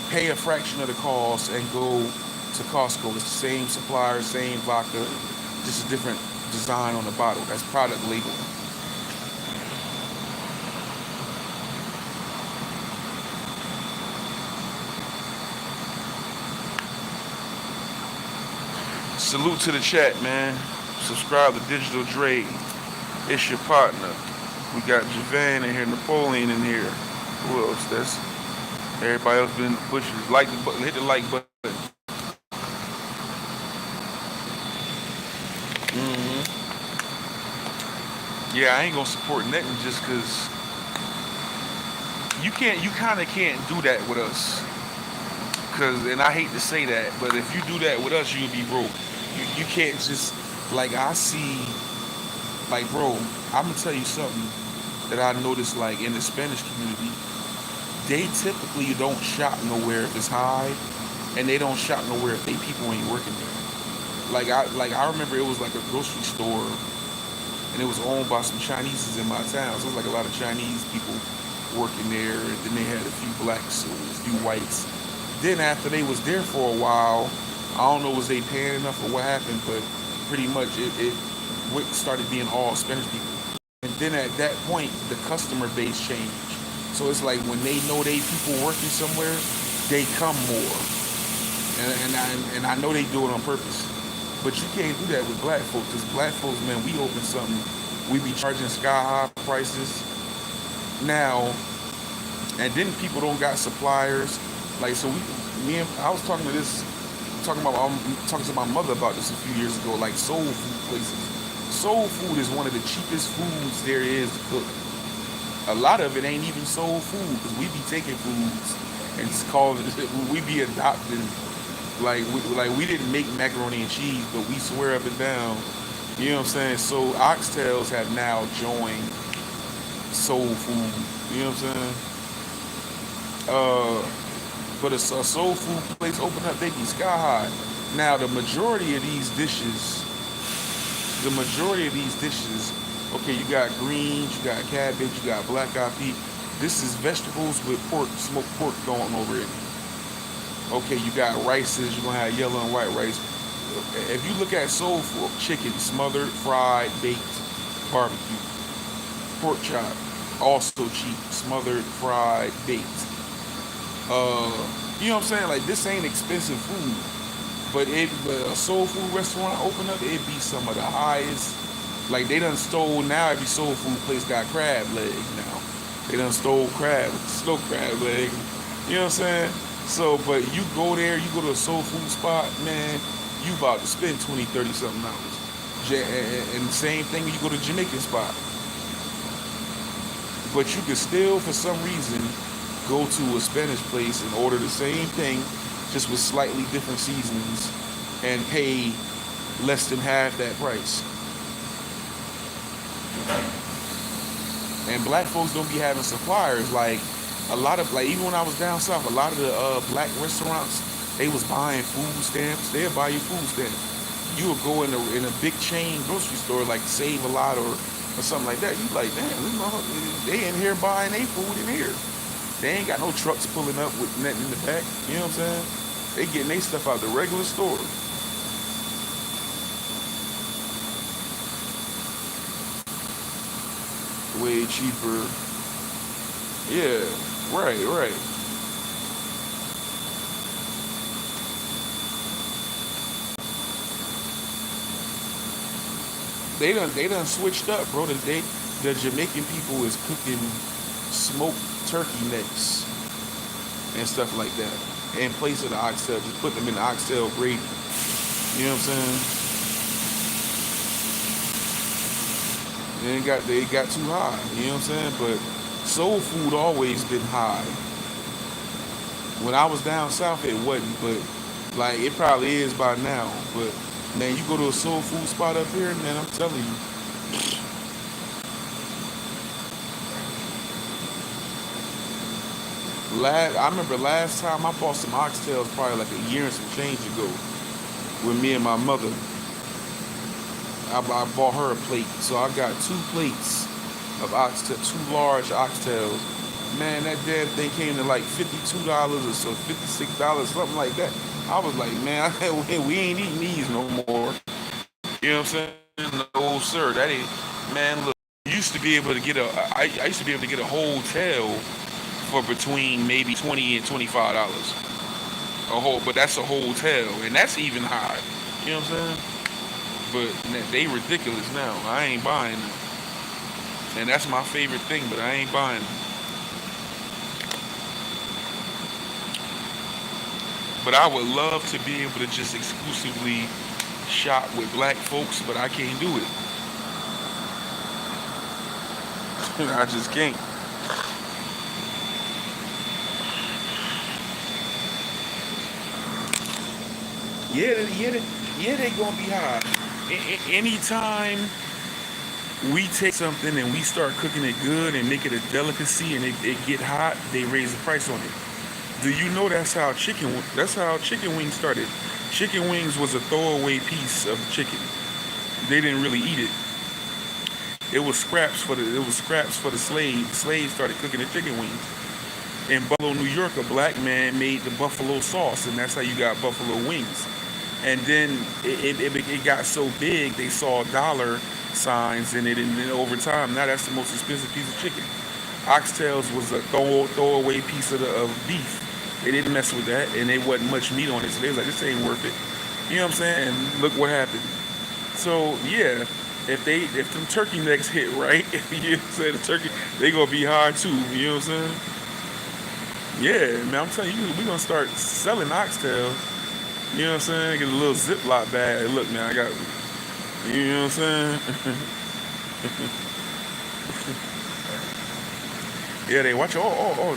[SPEAKER 1] pay a fraction of the cost and go to Costco. It's the same supplier, same vodka, just a different design on the bottle. That's product labeling. Salute to the chat, man. Subscribe to Digital Dre. It's your partner. We got Javan in here, Napoleon in here. Who else? That's everybody else been in the bushes. Like the button, hit the like button. Yeah, I ain't gonna support nothing just cause you kind of can't do that with us. Cause, and I hate to say that, but if you do that with us, you'll be broke. You can't just like I see like bro. I'm gonna tell you something that I noticed like in the Spanish community. They typically don't shop nowhere if it's high, and they don't shop nowhere if they people ain't working there. Like I remember it was like a grocery store, and it was owned by some Chineses in my town. So it was like a lot of Chinese people working there, and then they had a few blacks, or a few whites. Then after they was there for a while, I don't know was they paying enough or what happened, but pretty much it started being all Spanish people. And then at that point, the customer base changed. So it's like when they know they people working somewhere, they come more. And I know they do it on purpose. But you can't do that with black folks. Because black folks, man, we open something, we be charging sky high prices now, and then people don't got suppliers. Like so, me and I was talking to my mother about this a few years ago. Like soul food places. Soul food is one of the cheapest foods there is to cook. A lot of it ain't even soul food because we be taking foods and it's called we be adopting like we didn't make macaroni and cheese, but we swear up and down. You know what I'm saying? So oxtails have now joined soul food. You know what I'm saying? But a soul food place open up, they be sky high. Now the majority of these dishes, okay, you got greens, you got cabbage, you got black eyed peas. This is vegetables with pork, smoked pork going over it. Okay, you got rices, you're gonna have yellow and white rice. If you look at soul food, chicken, smothered, fried, baked, barbecue, pork chop, also cheap, smothered, fried, baked. You know what I'm saying? Like this ain't expensive food. But a soul food restaurant open up, it be some of the highest. Like they done stole now. Every soul food place got crab legs now. They done stole snow crab legs. You know what I'm saying? So, but you go there, you go to a soul food spot, man, you about to spend 20, 30 something dollars. And the same thing when you go to a Jamaican spot. But you can still, for some reason, go to a Spanish place and order the same thing, just with slightly different seasonings, and pay less than half that price. And black folks don't be having suppliers. Like a lot of like even when I was down south, a lot of the black restaurants they was buying food stamps. They'll buy you food stamps. You would go in a big chain grocery store like Save a Lot or something like that. You like, damn, they in here buying their food in here. They ain't got no trucks pulling up with nothing in the back. You know what I'm saying? They getting their stuff out the regular store. Way cheaper. Yeah, right, right. They done switched up, bro. The Jamaican people is cooking smoked turkey necks and stuff like that in place of the oxtail. Just put them in the oxtail gravy. You know what I'm saying? They got too high. You know what I'm saying? But soul food always been high. When I was down south, it wasn't, but like it probably is by now. But man, you go to a soul food spot up here, man, I'm telling you, I remember last time I bought some oxtails probably like a year and some change ago with me and my mother. I bought her a plate, so I got 2 plates of oxtail, 2 large oxtails. Man, that damn thing came to like $52 or so, $56, something like that. I was like, man, we ain't eating these no more. You know what I'm saying? No, sir, that ain't. Man, look, used to be able to get I used to be able to get a whole tail for between maybe $20 and $25. But that's a whole tail, and that's even high. You know what I'm saying? But they ridiculous now. I ain't buying them. And that's my favorite thing, but I ain't buying them. But I would love to be able to just exclusively shop with black folks, but I can't do it. I just can't. Yeah, yeah. Yeah, they gonna be high. Anytime we take something and we start cooking it good and make it a delicacy and it get hot, they raise the price on it. Do you know that's how chicken wings started? Chicken wings was a throwaway piece of chicken. They didn't really eat it. It was scraps for the slaves. Slaves started cooking the chicken wings. In Buffalo, New York, a black man made the buffalo sauce, and that's how you got buffalo wings. And then it got so big, they saw dollar signs in it, and then over time, now that's the most expensive piece of chicken. Oxtails was a throwaway piece of beef. They didn't mess with that, and there wasn't much meat on it, so they was like, this ain't worth it. You know what I'm saying? And look what happened. So yeah, if them turkey necks hit right, you know what I'm saying, the turkey, they gonna be hard too. You know what I'm saying? Yeah, man, I'm telling you, we gonna start selling oxtails. You know what I'm saying? Get a little Ziploc bag. Hey, look, man, I got. You know what I'm saying? Yeah, they watch.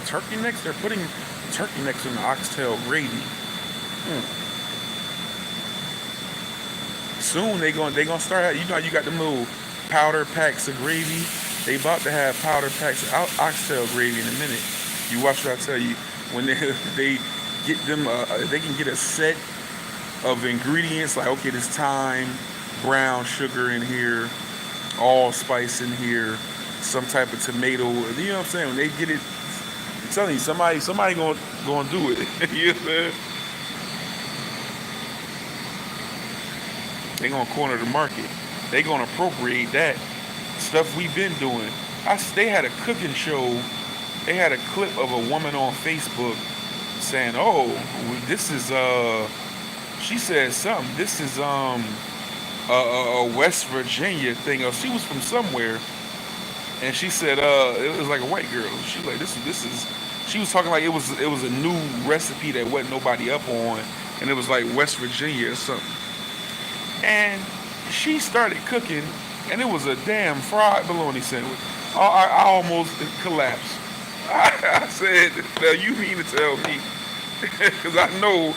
[SPEAKER 1] Turkey necks. They're putting turkey necks in the oxtail gravy. Hmm. Soon they gonna start. You know, you got them little powder packs of gravy. They about to have powder packs of oxtail gravy in a minute. You watch what I tell you. When they they get them, they can get a set of ingredients like, okay, this thyme, brown sugar in here, allspice in here, some type of tomato. You know what I'm saying? When they get it, I'm telling you, somebody gonna do it. You know what I'm saying? They gonna corner the market. They gonna appropriate that stuff we've been doing. They had a cooking show. They had a clip of a woman on Facebook saying, "Oh, this is she said something. This is a West Virginia thing. Or she was from somewhere, and she said it was like a white girl. She was like this is. She was talking like it was a new recipe that wasn't nobody up on, and it was like West Virginia or something. And she started cooking, and it was a damn fried bologna sandwich. I almost collapsed. I said, "Now you mean to tell me?" Because I know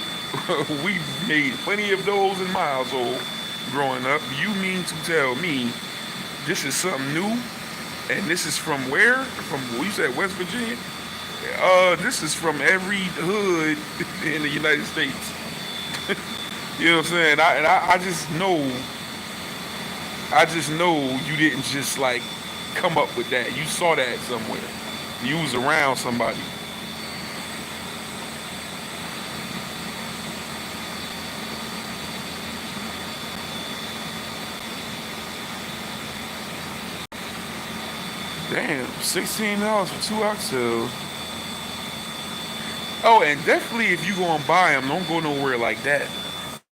[SPEAKER 1] we've made plenty of those in my household growing up. You mean to tell me this is something new? And this is from where? From, you said West Virginia? This is from every hood in the United States. You know what I'm saying? I just know you didn't just like come up with that. You saw that somewhere. You was around somebody. Damn, $16 for two oxtails. Oh, and definitely if you go and buy them, don't go nowhere like that.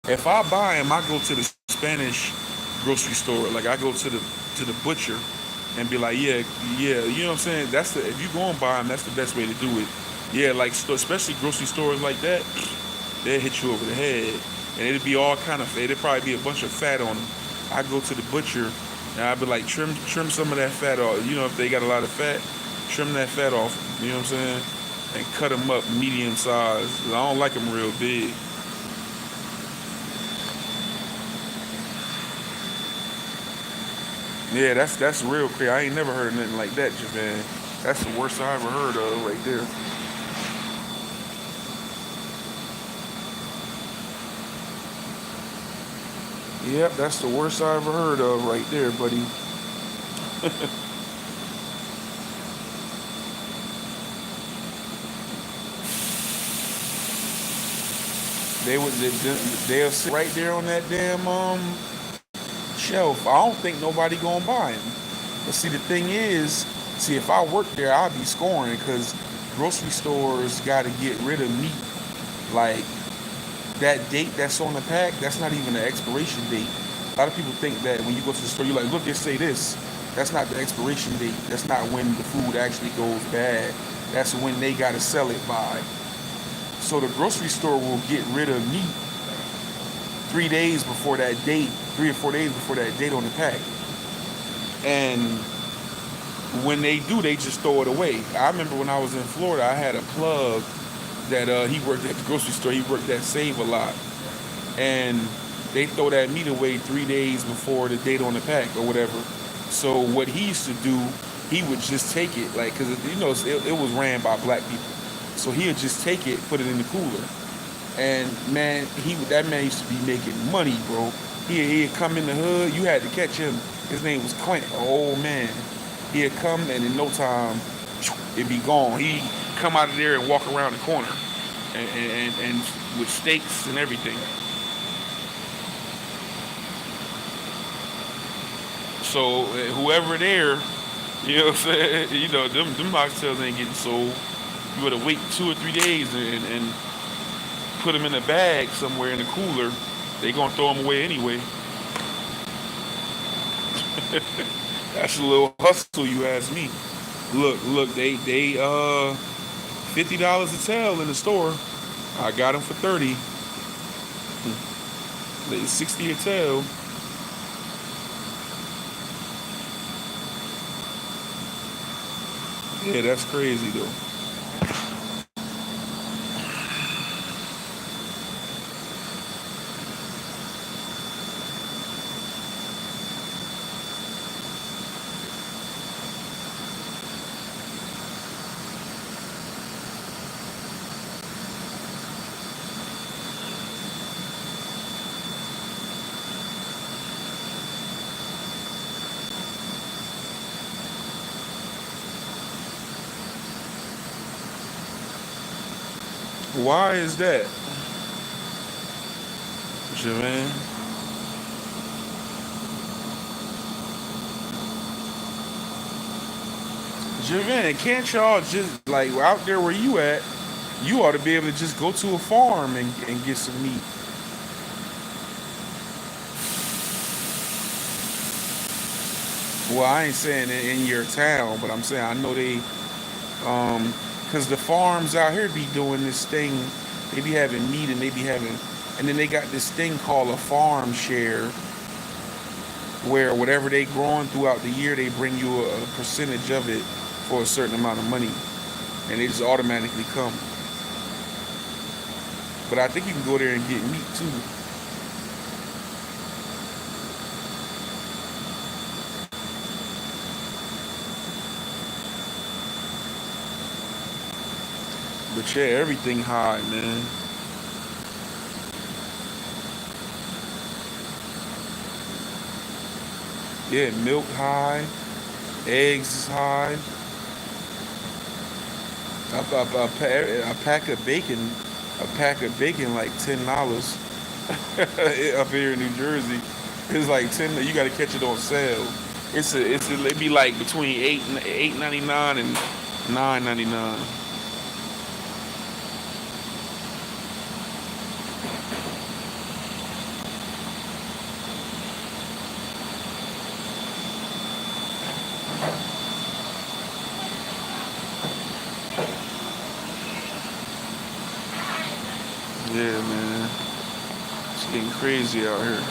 [SPEAKER 1] If I buy them, I go to the Spanish grocery store. Like I go to the butcher and be like, yeah, yeah, you know what I'm saying? That's the if you go and buy them, that's the best way to do it. Yeah, like especially grocery stores like that, they'll hit you over the head, and it'll be all kind of. It'll probably be a bunch of fat on them. I go to the butcher and I'll be like, trim some of that fat off. You know, if they got a lot of fat, trim that fat off. You know what I'm saying? And cut them up medium size. I don't like them real big. Yeah, that's real crazy. I ain't never heard of nothing like that, Japan. That's the worst I ever heard of right there. Yep, that's the worst I ever heard of right there, buddy. They'll sit right there on that damn shelf. I don't think nobody gonna buy them. But see, the thing is, see, if I worked there, I'd be scoring because grocery stores got to get rid of meat. Like that date that's on the pack, that's not even the expiration date. A lot of people think that when you go to the store, you're like, look, they say this. That's not the expiration date. That's not when the food actually goes bad. That's when they got to sell it by. So the grocery store will get rid of meat 3 days before that date, 3 or 4 days before that date on the pack. And when they do, they just throw it away. I remember when I was in Florida, I had a plug that he worked at the grocery store. He worked at Save a Lot, and they throw that meat away 3 days before the date on the pack or whatever. So what he used to do, he would just take it, like, cause it was ran by black people. So he would just take it, put it in the cooler, and man, that man used to be making money, bro. He'd come in the hood. You had to catch him. His name was Clint, an old man. He'd come, and in no time, it'd be gone. He'd come out of there and walk around the corner, and with steaks and everything. So whoever there, you know what I'm saying? Them oxtails ain't getting sold. You gotta wait 2 or 3 days and put them in a bag somewhere in the cooler. They gonna throw them away anyway. That's a little hustle, you ask me. Look, they $50 a tail in the store. I got them for 30. They 60 a tail. Yeah, that's crazy though. Why is that, Javon? Javon, can't y'all just like out there where you at? You ought to be able to just go to a farm and get some meat. Well, I ain't saying in your town, but I'm saying I know they, cause the farms out here be doing this thing. They be having meat and they be having, and then they got this thing called a farm share, where whatever they growing throughout the year, they bring you a percentage of it for a certain amount of money, and they just automatically come. But I think you can go there and get meat too. But yeah, everything high, man. Yeah, milk high, eggs is high. A pack of bacon, like $10 up here in New Jersey. It's like 10. You got to catch it on sale. It be like between 8.99 and 9.99. Yeah, man, it's getting crazy out here.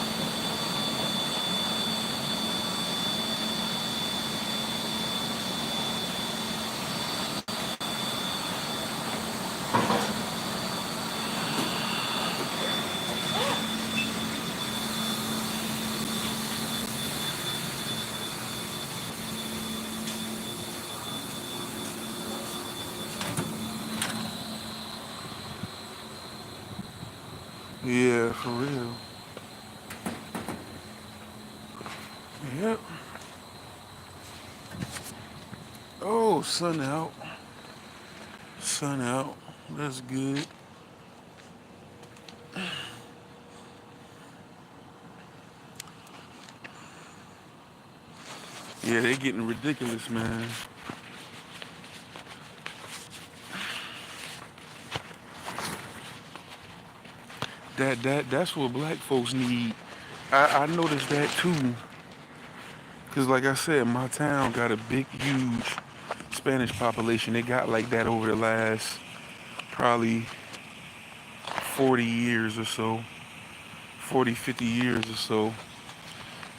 [SPEAKER 1] Yeah, for real. Yep. Oh, sun out. Sun out. That's good. Yeah, they getting ridiculous, man. That's what black folks need. I noticed that too. Cause like I said, my town got a big, huge Spanish population. They got like that over the last probably 40 years or so, 40, 50 years or so.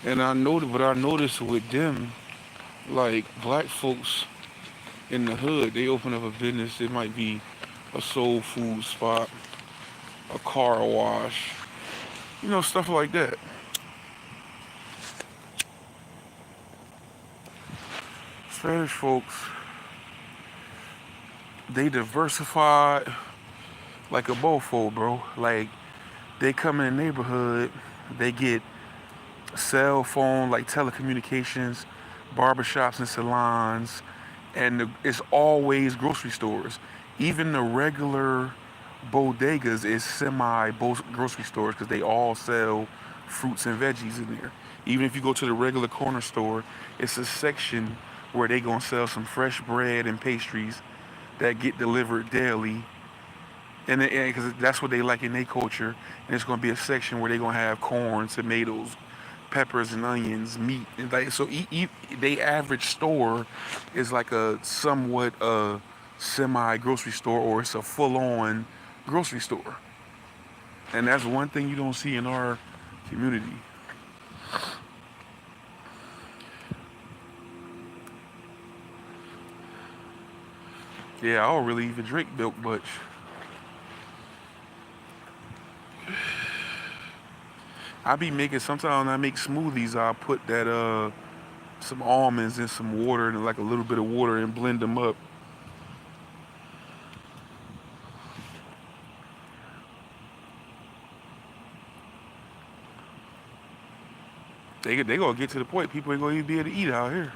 [SPEAKER 1] And I noticed with them, like black folks in the hood, they open up a business. It might be a soul food spot, a car wash, Stuff like that. Spanish folks, they diversified like a bofo, bro. Like they come in the neighborhood, they get cell phone, like telecommunications, barbershops and salons, and it's always grocery stores. Even the regular bodegas is semi grocery stores because they all sell fruits and veggies in there. Even if you go to the regular corner store, it's a section where they gonna sell some fresh bread and pastries that get delivered daily, and because that's what they like in their culture. And it's gonna be a section where they gonna have corn, tomatoes, peppers and onions, meat, and like so. They average store is like a somewhat semi grocery store, or it's a full on grocery store, and that's one thing you don't see in our community. Yeah, I don't really even drink milk much. I be making sometimes when I make smoothies. I put that some almonds in some water and like a little bit of water and blend them up. They gonna get to the point people ain't gonna even be able to eat out here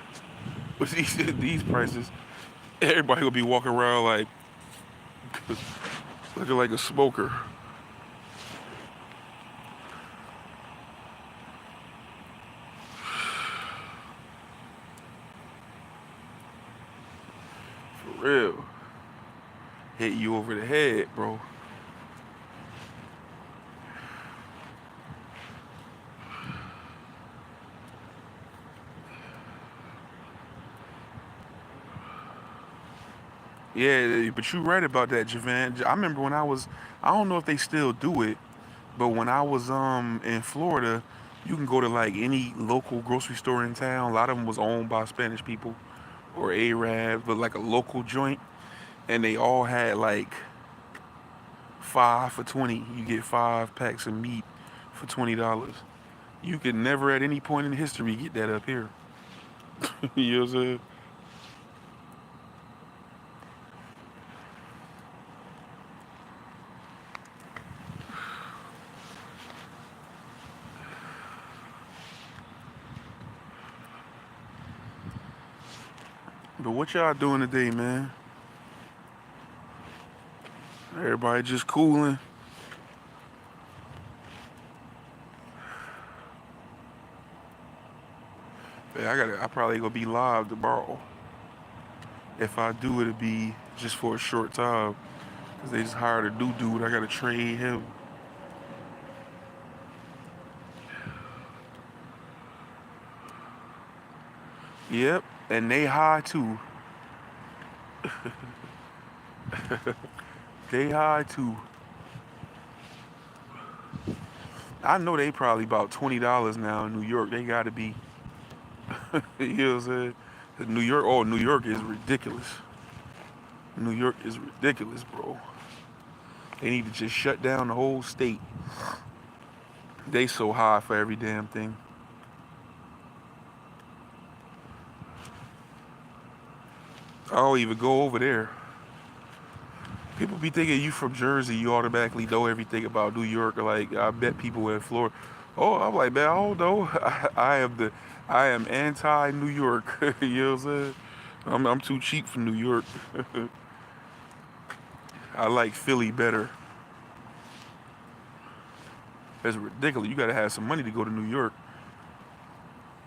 [SPEAKER 1] with these prices. Everybody gonna be walking around like looking like a smoker. For real. Hit you over the head, bro. Yeah, but you right about that, Javan. I remember when I don't know if they still do it, but when I was in Florida, you can go to like any local grocery store in town. A lot of them was owned by Spanish people or Arabs, but like a local joint, and they all had like 5 for 20. You get 5 packs of meat for $20. You could never at any point in history get that up here. You know what I'm saying? But what y'all doing today, man? Everybody just cooling. Yeah, I probably gonna be live tomorrow. If I do, it'll be just for a short time. Cause they just hired a new dude. I gotta train him. Yep, and they high too. They high too. I know they probably about $20 now in New York. They gotta be. You know what I'm saying? 'Cause New York, oh, New York is ridiculous. New York is ridiculous, bro. They need to just shut down the whole state. They so high for every damn thing. I don't even go over there. People be thinking you from Jersey, you automatically know everything about New York. Like I bet people in Florida. Oh, I'm like, man, I don't know. I am anti New York. You know what I'm saying? I'm too cheap for New York. I like Philly better. It's ridiculous. You gotta have some money to go to New York.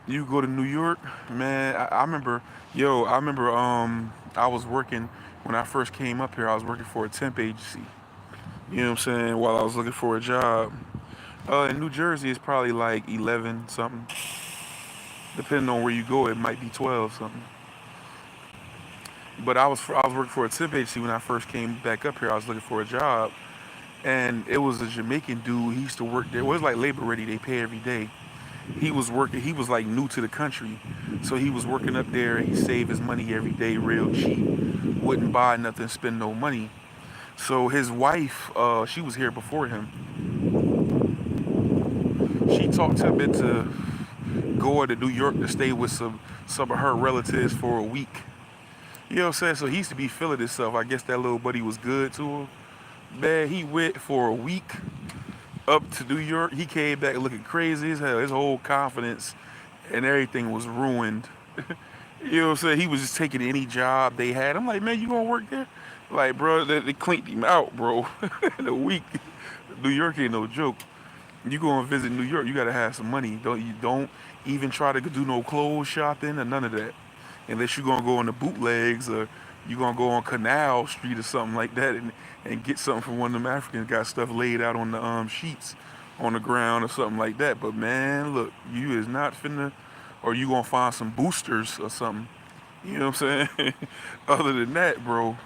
[SPEAKER 1] You go to New York, man. I remember I was working when I first came up here. I was working for a temp agency. You know what I'm saying? While I was looking for a job. In New Jersey, it's probably like 11 something. Depending on where you go, it might be 12 something. But I was working for a temp agency when I first came back up here. I was looking for a job, and it was a Jamaican dude. He used to work there. It was like labor ready. They pay every day. He was working. He was like new to the country, so he was working up there. He saved his money every day, real cheap. Wouldn't buy nothing, spend no money. So his wife, she was here before him. She talked him into going to New York to stay with some of her relatives for a week. You know what I'm saying? So he used to be feeling himself. I guess that little buddy was good to him. Man, he went for a week up to New York. He came back looking crazy as hell. His whole confidence and everything was ruined. You know what I'm saying? He was just taking any job they had. I'm like, man, you gonna work there? Like, bro, they cleaned him out, bro. In a week. New York ain't no joke. You go and visit New York, you gotta have some money. Don't even try to do no clothes shopping or none of that. Unless you're gonna go on the bootlegs or you gonna go on Canal Street or something like that and get something from one of them Africans got stuff laid out on the sheets on the ground or something like that. But man, look, you is not finna, or you gonna find some boosters or something. You know what I'm saying? Other than that, bro,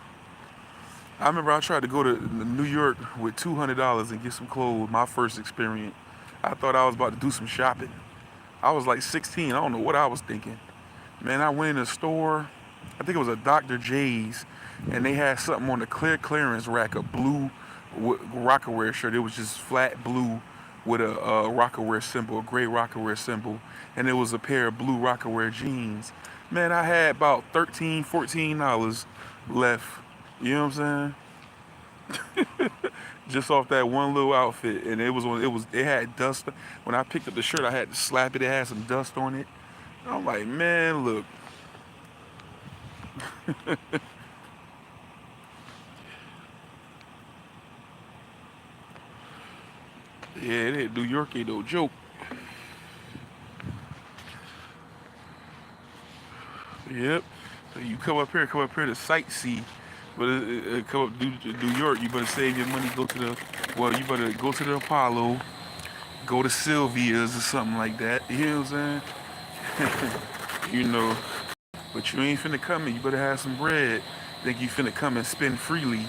[SPEAKER 1] I remember I tried to go to New York with $200 and get some clothes. My first experience. I thought I was about to do some shopping. I was like 16. I don't know what I was thinking. Man, I went in a store. I think it was a Dr. J's, and they had something on the clearance rack, a blue Rockaware shirt. It was just flat blue with a Rockaware symbol, a gray Rockaware symbol, and it was a pair of blue Rockaware jeans. Man, I had about $13, $14 left. You know what I'm saying? Just off that one little outfit, and it had dust. When I picked up the shirt, I had to slap it. It had some dust on it. I'm like, man, look. Yeah, New York ain't no joke. Yep. So you come up here to sightsee. But come up to New York, you better save your money. You better go to the Apollo, go to Sylvia's or something like that. You know what I'm saying? You know, but you ain't finna come in. You better have some bread. Think you finna come and spend freely.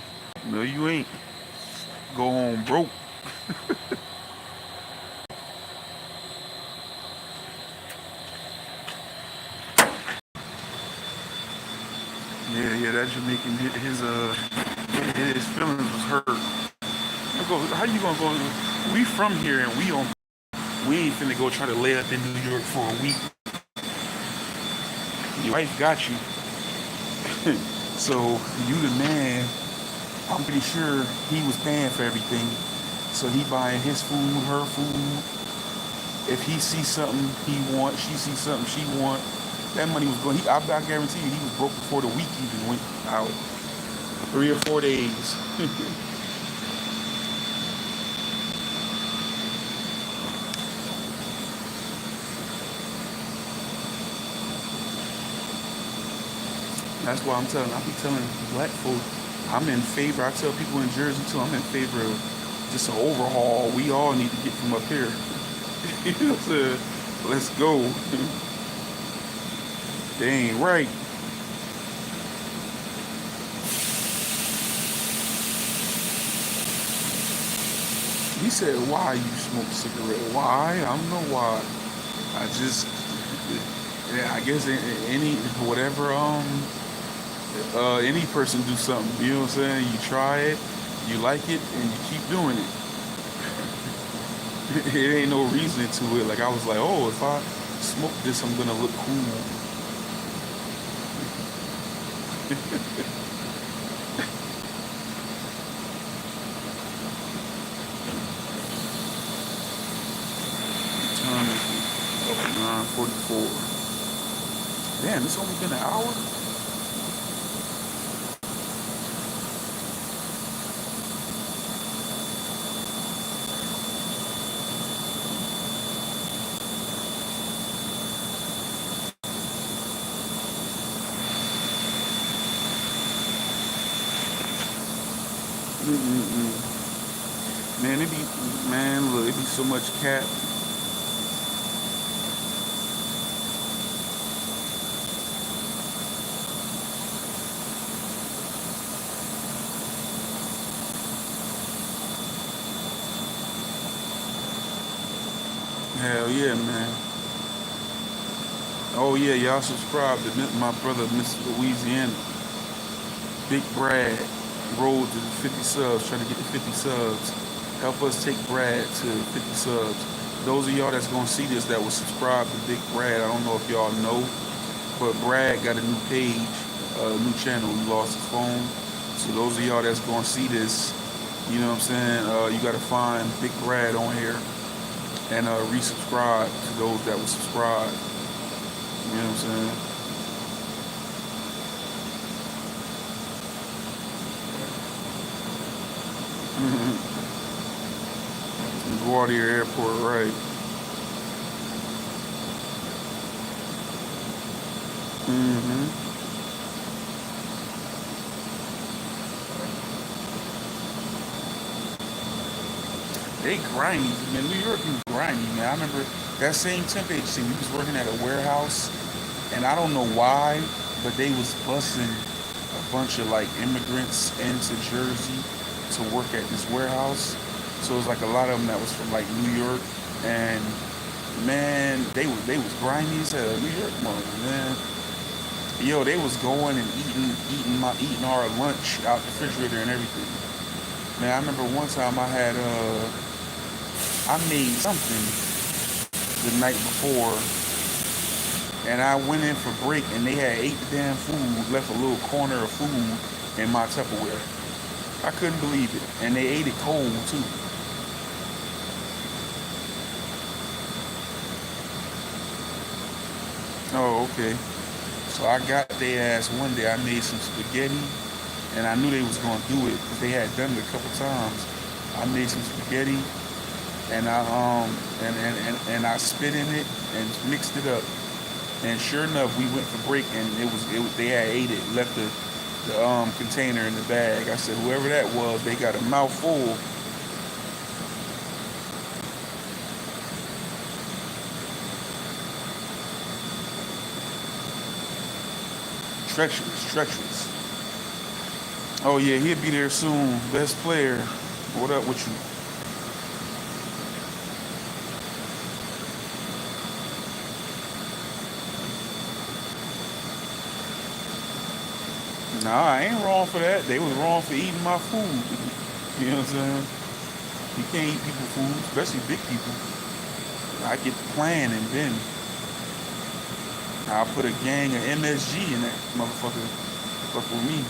[SPEAKER 1] No, you ain't. Go home broke. Yeah, that Jamaican, his feelings was hurt. How you gonna go? We from here and we ain't finna go try to lay up in New York for a week. Your wife got you. So you the man. I'm pretty sure he was paying for everything. So he buying his food, her food. If he sees something he wants, she sees something she wants. That money was going. I guarantee you, he was broke before the week even went out. 3 or 4 days. That's why I be telling black folk, I'm in favor. I tell people in Jersey too, I'm in favor of just an overhaul. We all need to get from up here. You know what I'm saying? Let's go. They ain't right. He said, why you smoke a cigarette? Why? I don't know why. I just, yeah, I guess any, whatever, any person do something, you know what I'm saying? You try it, you like it, and you keep doing it. It ain't no reason to it. Like, I was like, oh, if I smoke this, I'm gonna look cool. Time is 9:44. Damn, it's only been an hour? Mm-mm-mm. Man, look, it be so much cat. Hell yeah, man. Oh yeah, y'all subscribe to my brother, Mr. Louisiana. Big Brad rolled to 50 subs, trying to get to 50 subs. Help us take Brad to 50 subs. those of y'all that's gonna see this that was subscribed to Big Brad, I don't know if y'all know, but Brad got a new page, a new channel. He lost his phone. So those of y'all that's gonna see this, you know what I'm saying? You gotta find Big Brad on here and resubscribe to those that were subscribed. You know what I'm saying? LaGuardia Airport, right? Mm-hmm. They grimy, man. New York is grimy, man. I remember that same temp agency. We was working at a warehouse, and I don't know why, but they was busing a bunch of like immigrants into Jersey to work at this warehouse. So it was like a lot of them that was from like New York, and man, they was grimy as hell. New York, man. Yo, they was going and eating our lunch out the refrigerator and everything. Man, I remember one time I made something the night before, and I went in for break, and they had ate the damn food, left a little corner of food in my Tupperware. I couldn't believe it, and they ate it cold too. Oh, okay. So I got their ass one day. I made some spaghetti, and I knew they was gonna do it because they had done it a couple times. I made some spaghetti, and I spit in it and mixed it up. And sure enough, we went for break, and it was they had ate it, left the container in the bag. I said, whoever that was, they got a mouthful. Treacherous, treacherous. Oh yeah, he'll be there soon. Best player. What up with you? Nah, I ain't wrong for that. They was wrong for eating my food. You know what I'm saying? You can't eat people food, especially big people. I get the plan, and then I'll put a gang of MSG in that motherfucker. Fuck with me.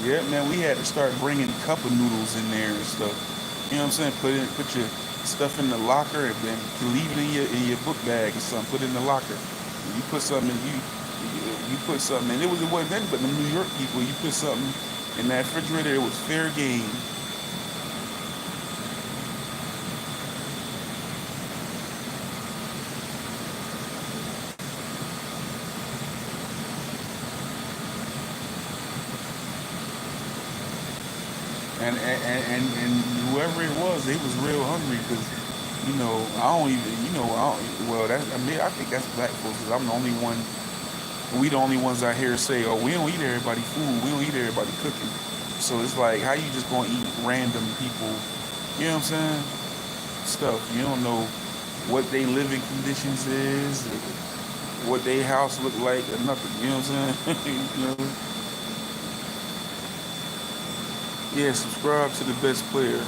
[SPEAKER 1] Yeah, man, we had to start bringing cup of noodles in there and stuff. You know what I'm saying? Put your stuff in the locker, and then leave it in your book bag or something. Put it in the locker. You put something in you put something in. It wasn't nothing but the New York people. You put something in that refrigerator, it was fair game. And whoever it was, they was real hungry because I don't even well I mean I think that's black folks because I'm the only one. We the only ones out here say, oh, we don't eat everybody food, we don't eat everybody cooking. So it's like, how you just gonna eat random people? You know what I'm saying? Stuff you don't know what they living conditions is, what they house look like, or nothing. You know what I'm saying? you know. Yeah, subscribe to the best player.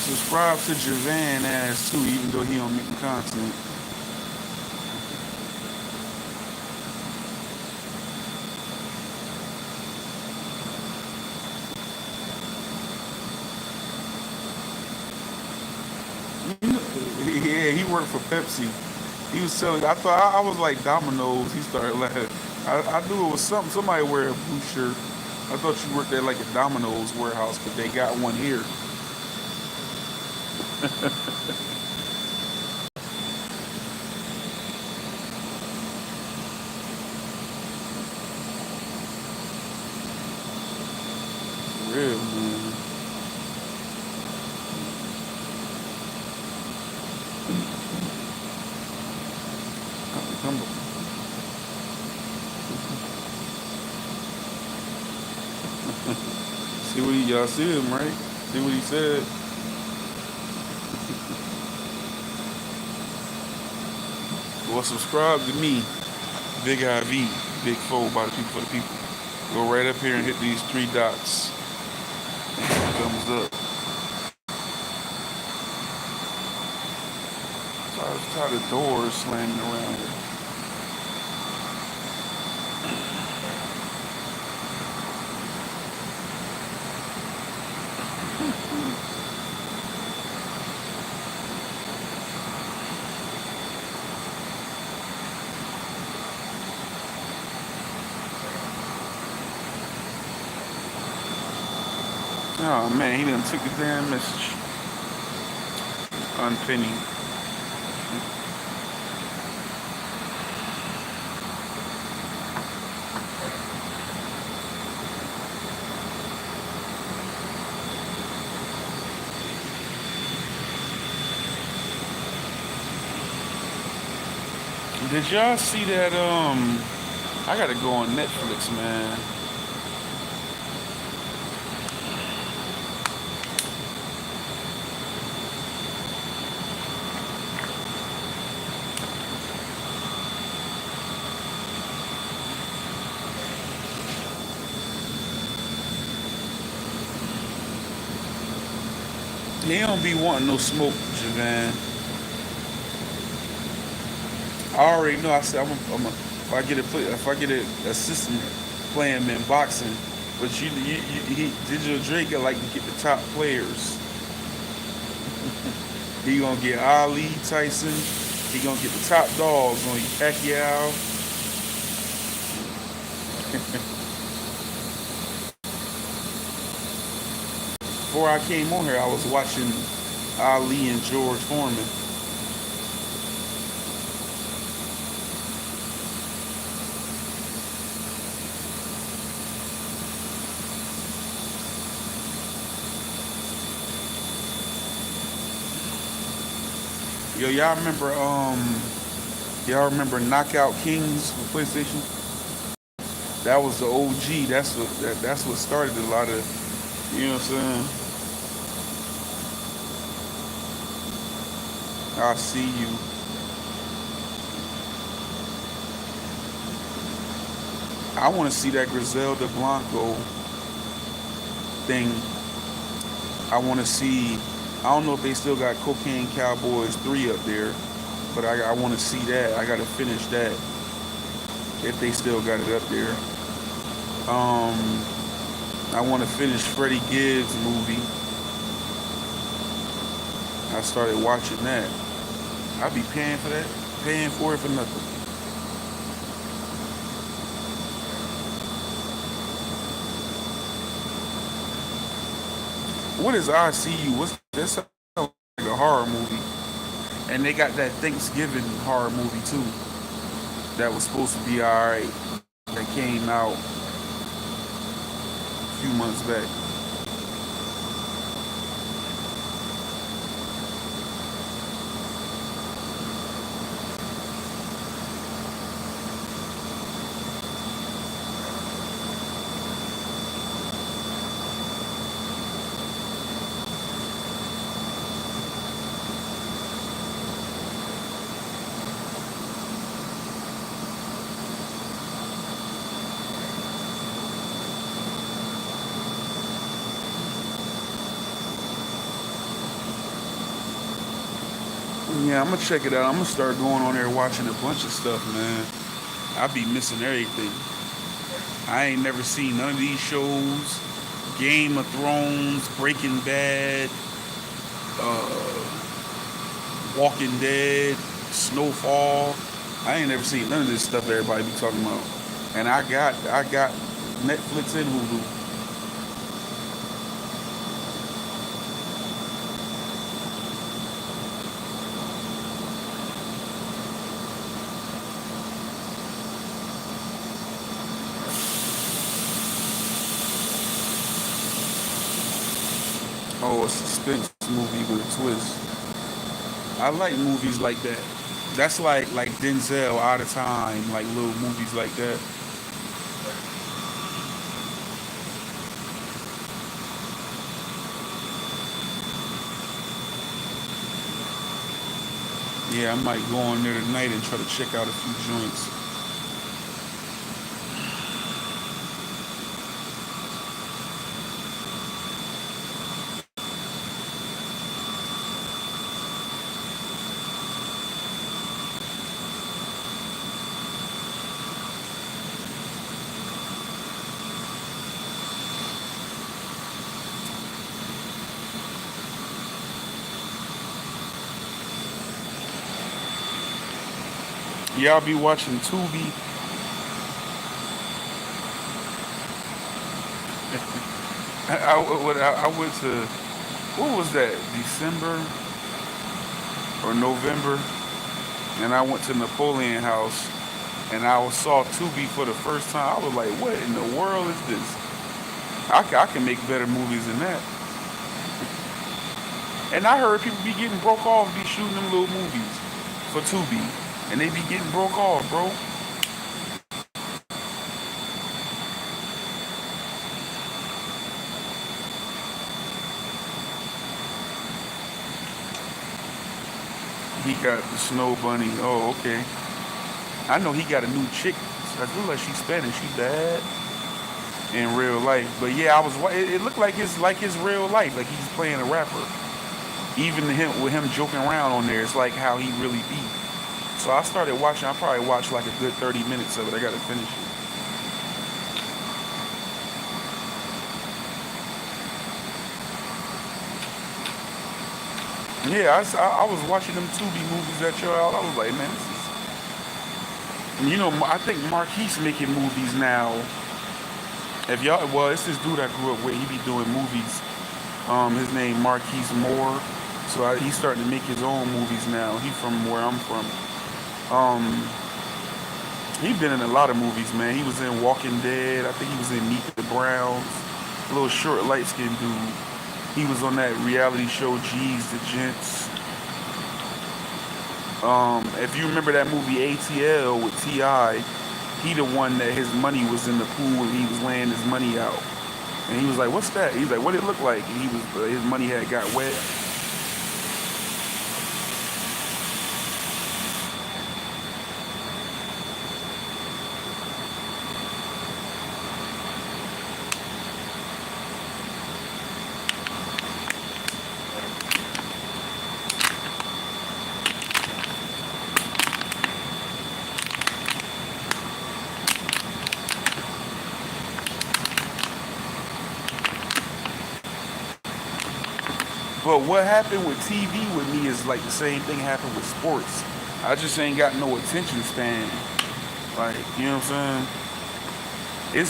[SPEAKER 1] Subscribe to Javan ass too, even though he don't make the content. Yeah, he worked for Pepsi. He was selling. I thought I was like Domino's. He started laughing. I knew it was something. Somebody wear a blue shirt. I thought you worked at like a Domino's warehouse, but they got one here. Real man. Come, See what y'all see him, right? See what he said? Well, subscribe to me, Big IV, Big Foe by the people for the people. Go right up here and hit these three dots. And thumbs up. So how the doors slamming around here. Oh man, he done took the damn message. Unpinning. Did y'all see that? I gotta go on Netflix, man. He don't be wanting no smoke, Javan. I already know. I said if I get an assistant playing him in boxing, but Digital Drake got like to get the top players. He gonna get Ali, Tyson. He gonna get the top dogs. Gonna get Pacquiao. Before I came on here, I was watching Ali and George Foreman. Yo, y'all remember Knockout Kings for PlayStation? That was the OG. That's what started a lot of, you know what I'm saying? I see you. I want to see that Griselda Blanco thing. I want to see. I don't know if they still got Cocaine Cowboys 3 up there, but I want to see that. I got to finish that if they still got it up there. I want to finish Freddie Gibbs movie. I started watching that. I'd be paying for that, paying for it for nothing. What is ICU? What's that? Sounds like a horror movie, and they got that Thanksgiving horror movie too. That was supposed to be alright. That came out a few months back. Yeah, I'm gonna check it out. I'm gonna start going on there watching a bunch of stuff, man. I be missing everything. I ain't never seen none of these shows. Game of Thrones, Breaking Bad, Walking Dead, Snowfall. I ain't never seen none of this stuff everybody be talking about. And I got Netflix and Hulu. Oh, a suspense movie with a twist. I like movies like that. That's like Denzel Out of Time, like little movies like that. Yeah, I might go on there tonight and try to check out a few joints. Y'all be watching Tubi. I went to, what was that, December or November, and I went to Napoleon House, and saw Tubi for the first time. I was like, what in the world is this? I can make better movies than that. And I heard people be getting broke off, be shooting them little movies for Tubi, and they be getting broke off, bro. He got the snow bunny. Oh, okay. I know he got a new chick. I feel like she's Spanish. She bad in real life. But yeah, it looked like his real life. Like he's playing a rapper. Even him with him joking around on there, it's like how he really be. So I started watching. I probably watched like a good 30 minutes of it. I got to finish it. Yeah, I was watching them Tubi movies that y'all out. I was like, man, this is. You know, I think Marquise making movies now. If y'all, well, it's this dude I grew up with. He be doing movies. His name Marquise Moore. So he's starting to make his own movies now. He from where I'm from. Um, he been in a lot of movies, man. He was in Walking Dead. I think he was in Meet the Browns. A little short, light skinned dude. He was on that reality show, G's the Gents. If you remember that movie ATL with Ti, he the one that his money was in the pool and he was laying his money out. And he was like, "What's that?" He's like, "What did it look like?" And he was his money had got wet. But what happened with TV with me is like the same thing happened with sports. I just ain't got no attention span. Like, you know what I'm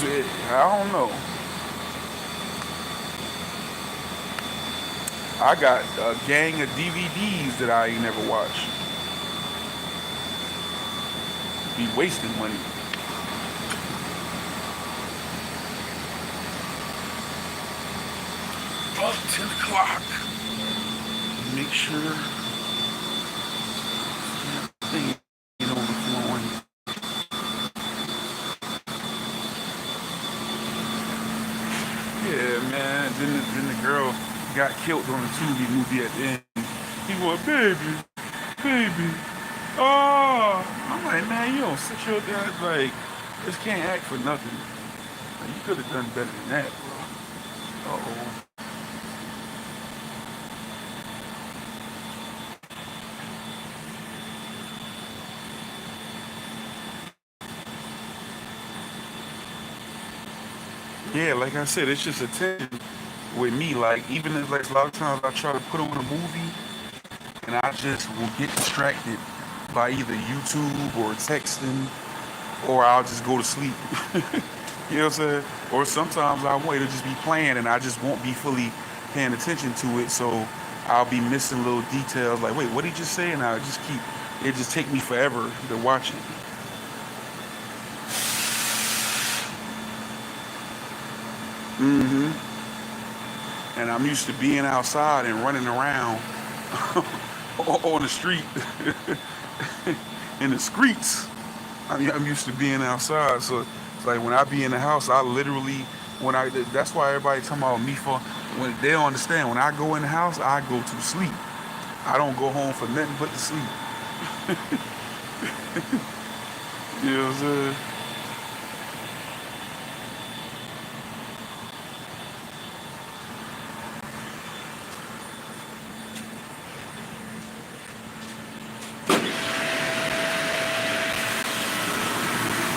[SPEAKER 1] saying? I don't know. I got a gang of DVDs that I ain't never watched. Be wasting money. About 10 o'clock. Make sure thing ain't overflowing. Yeah, man. Then the girl got killed on the Tubi movie at the end. He went, baby, baby. Oh, I'm like, man, you don't sit your guys like, just can't act for nothing. Like, you could have done better than that, bro. Uh oh. Yeah, like I said, it's just attention with me. Like, even if, like, a lot of times I try to put on a movie and I just will get distracted by either YouTube or texting, or I'll just go to sleep. You know what I'm saying? Or sometimes I wait to just be playing and I just won't be fully paying attention to it. So I'll be missing little details like, wait, what did he just say? And I'll just keep, it just take me forever to watch it. Hmm. And I'm used to being outside and running around on the street, in the streets. I'm used to being outside. So it's like when I be in the house, I literally, that's why everybody talking about me for, when they don't understand, when I go in the house, I go to sleep. I don't go home for nothing but to sleep. You know what I'm saying?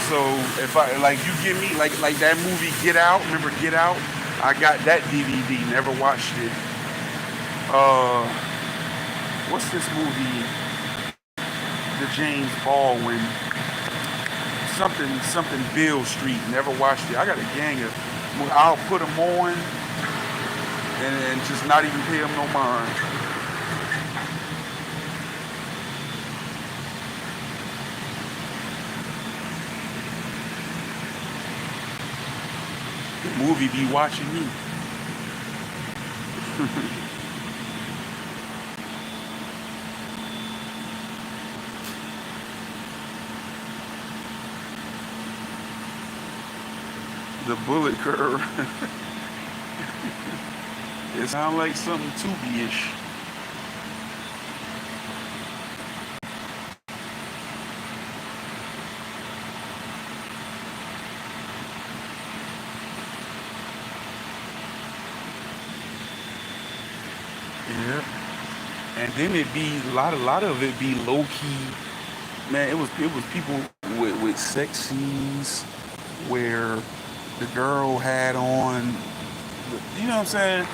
[SPEAKER 1] So if I like you give me like that movie Get Out, remember Get Out? I got that DVD, never watched it. Uh what's this movie? The James Baldwin something Bill Street, never watched it. I got a gang of I'll put them on and just not even pay them no mind. The movie be watching me. The bullet curve. It sounds like something Tubi-ish. Yeah. And then it be a lot of it be low key. Man, it was people with sex scenes where the girl had on, you know what I'm saying?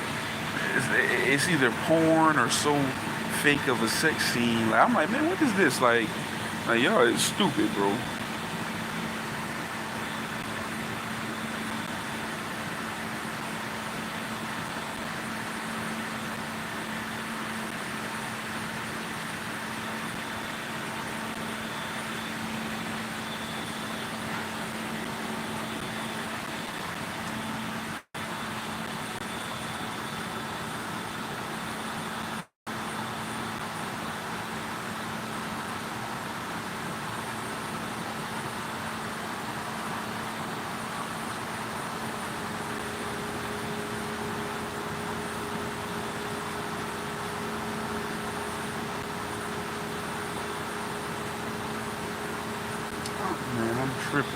[SPEAKER 1] It's either porn or so fake of a sex scene. Like I'm like, man, what is this? Like y'all is stupid, bro. Man, I'm tripping.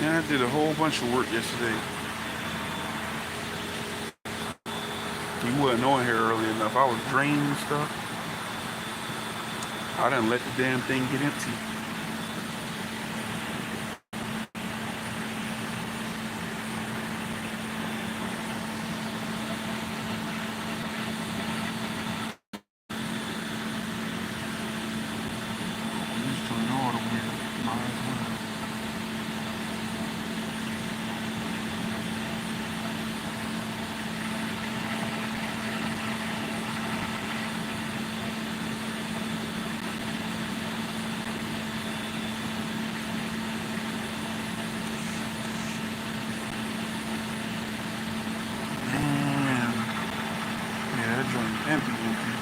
[SPEAKER 1] Man, I did a whole bunch of work yesterday. You wasn't on here early enough. I was draining and stuff. I didn't let the damn thing get empty. I'm just doing all the way. Might as well. Man, yeah, that joint empty, empty.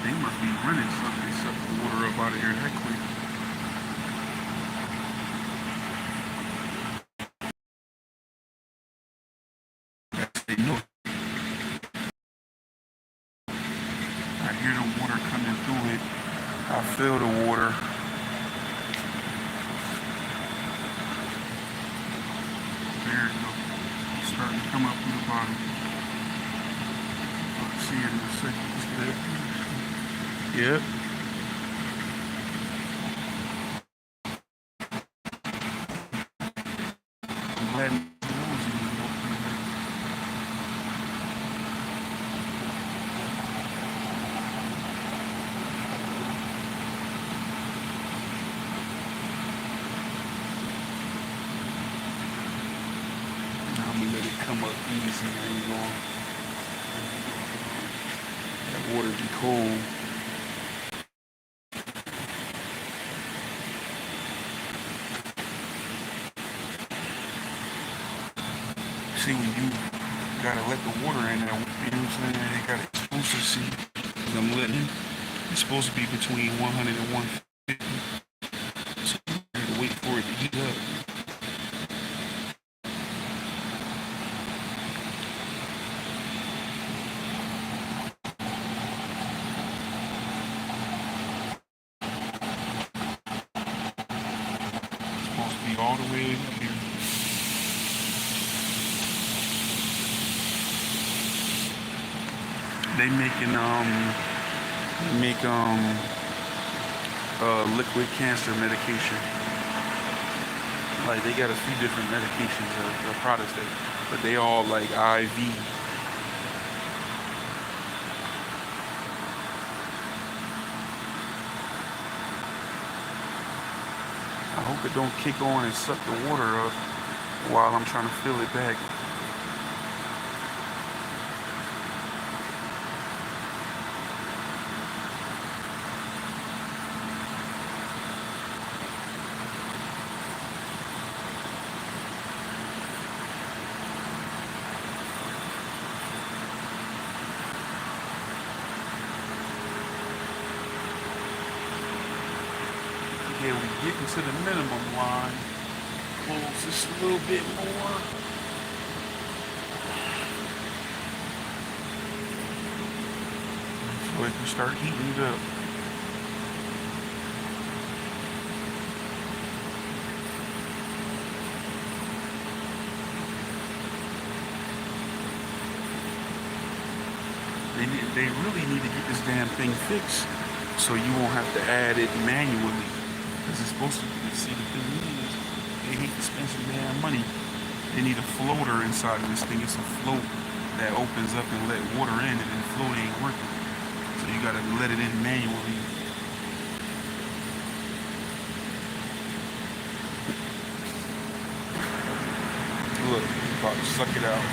[SPEAKER 1] They must be running something. They suck the water up out of here that quick. They know. I hear the water coming through it. I feel the water. There it goes. It's starting to come up from the bottom. I'll see it in a second. It's there. Yep. I'm glad it's up easy. I ain't going. That water be cold. See, when you gotta let the water in there, you know what I'm saying? They got it supposed to see. I'm letting. It's supposed to be between 100 and 150. So you gotta wait for it to heat up. It's supposed to be all the way up here. They make liquid cancer medication. Like they got a few different medications or products but they all like IV. I hope it don't kick on and suck the water up while I'm trying to fill it back. Yeah, we getting to the minimum line. Close just a little bit more. So it can start heating it up. They really need to get this damn thing fixed so you won't have to add it manually. Because it's supposed to be, see, the thing is, they hate to spend some damn money. They need a floater inside of this thing. It's a float that opens up and let water in, and the float ain't working. So you gotta let it in manually. Look, about to suck it out.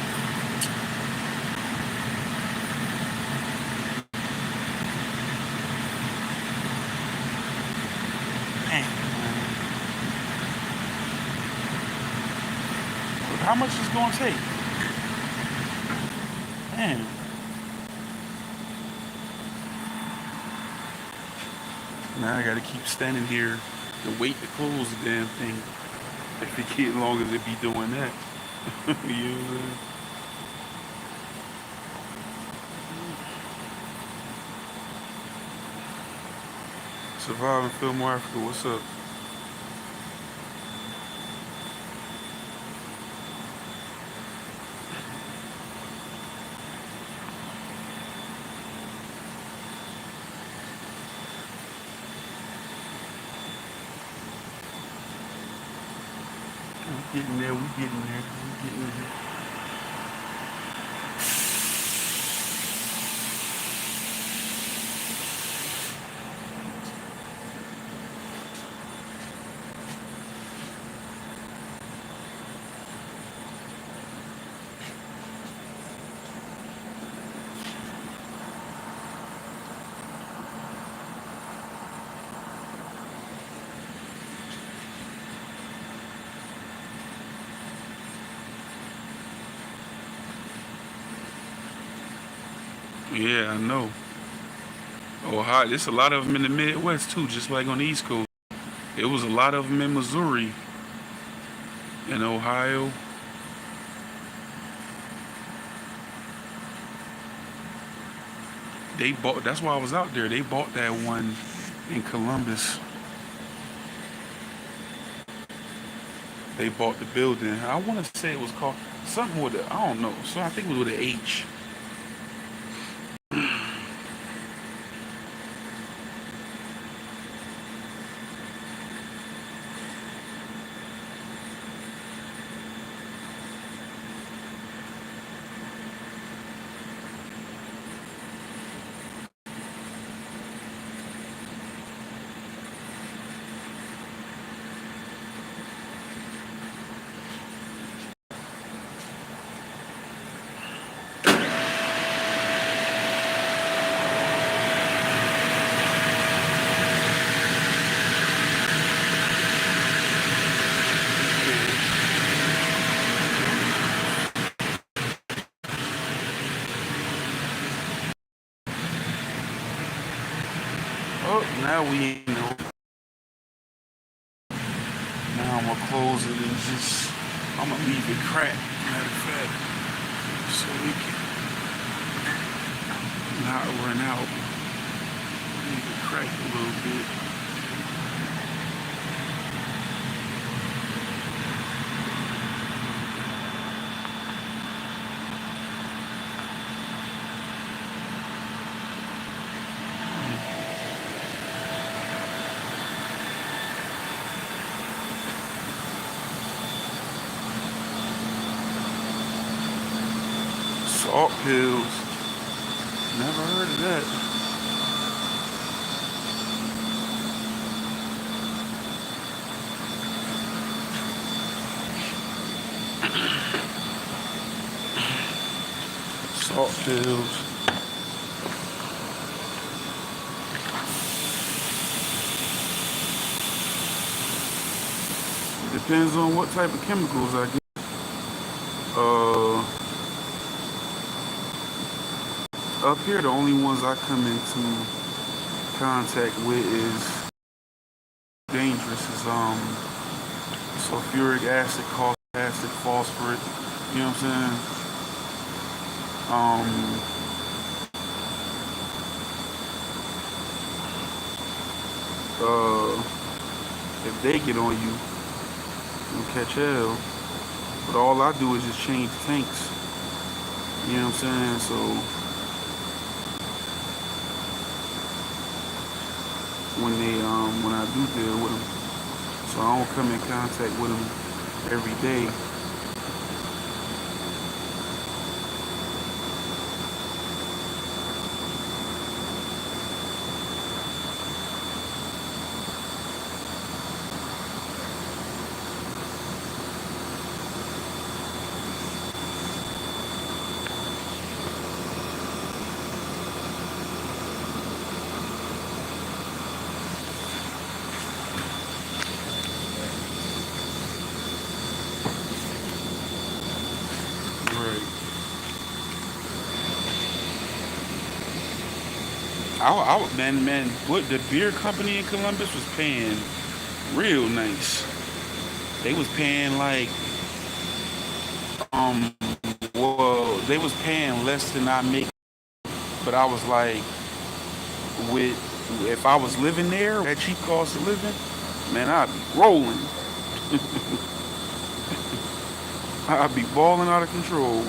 [SPEAKER 1] How much is it gonna take? Man. Now I gotta keep standing here to wait to close the damn thing. If it get longer to be doing that. Yeah. Surviving Fillmore, Africa, what's up? We getting there, we getting there, we getting there. Yeah, I know. Ohio, there's a lot of them in the Midwest too, just like on the East Coast. There was a lot of them in Missouri and Ohio. They bought, that's why I was out there. They bought that one in Columbus. They bought the building. I want to say it was called something with a, I don't know. So I think it was with an H. Now we know. Now I'm gonna close it and just, I'm gonna leave it cracked, matter of fact, so it can not run out. Leave it cracked a little bit. Salt pills. Never heard of that. Salt pills. Depends on what type of chemicals I get. Up here, the only ones I come into contact with is dangerous. Is sulfuric acid, caustic acid, phosphorus. You know what I'm saying? If they get on you, you'll catch hell. But all I do is just change tanks. You know what I'm saying? So when I do deal with them, so I don't come in contact with them every day. Man, what the beer company in Columbus was paying real nice. They was paying like, well, they was paying less than I make, but I was like, if I was living there at cheap cost of living, man, I'd be rolling. I'd be balling out of control.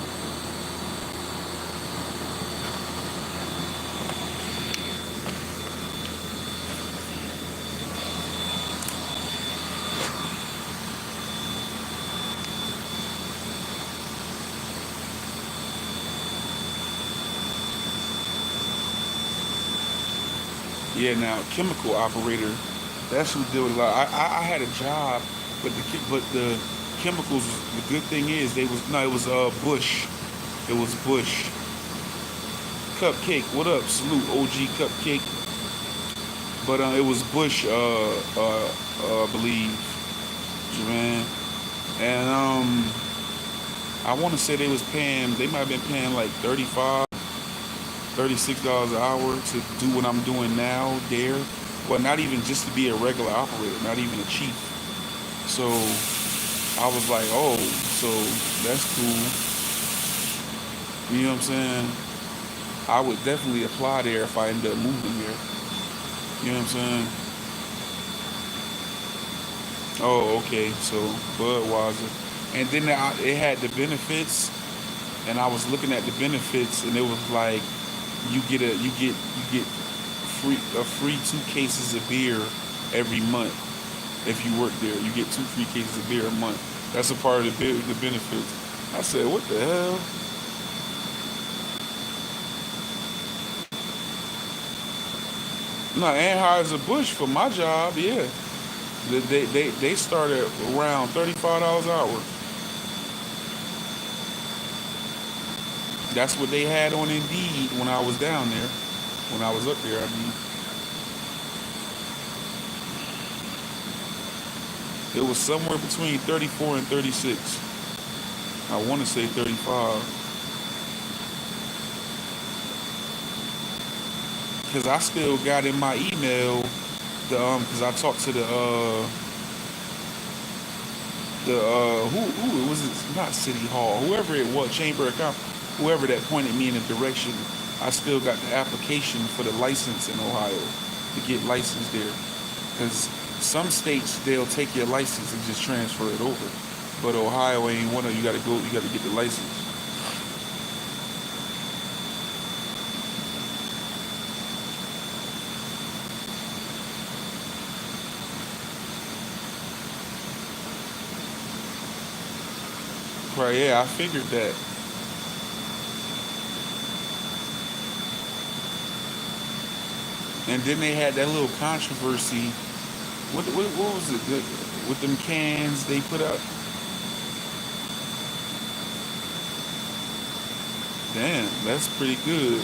[SPEAKER 1] Yeah, now chemical operator, that's who deal with a lot. I had a job, but the chemicals. The good thing is they was no, it was Bush. It was Bush. Cupcake, what up? Salute, OG Cupcake. But it was Bush, I believe, man. And I want to say they was paying. They might have been paying like 35. $36 an hour to do what I'm doing now there. Well, not even just to be a regular operator, not even a chief. So I was like, oh, so that's cool. You know what I'm saying? I would definitely apply there if I end up moving there. You know what I'm saying? Oh, okay. So Budweiser, and then it had the benefits, and I was looking at the benefits, and it was like you get free 2 cases of beer every month if you work there. You get 2 free cases of beer a month. That's a part of the benefits. I said, what the hell? No, Anheuser-Busch for my job, yeah. They started around $35 an hour. That's what they had on Indeed when I was down there. When I was up there, I mean. It was somewhere between 34 and 36. I want to say 35. because I still got in my email because I talked to who it was, it not City Hall, whoever it was, Chamber of Commerce, whoever that pointed me in a direction. I still got the application for the license in Ohio to get licensed there, because some states they'll take your license and just transfer it over, but Ohio ain't one of you. Got to go. You got to get the license. Right? Yeah, I figured that. And then they had that little controversy. What was it? With them cans they put out. Damn, that's pretty good.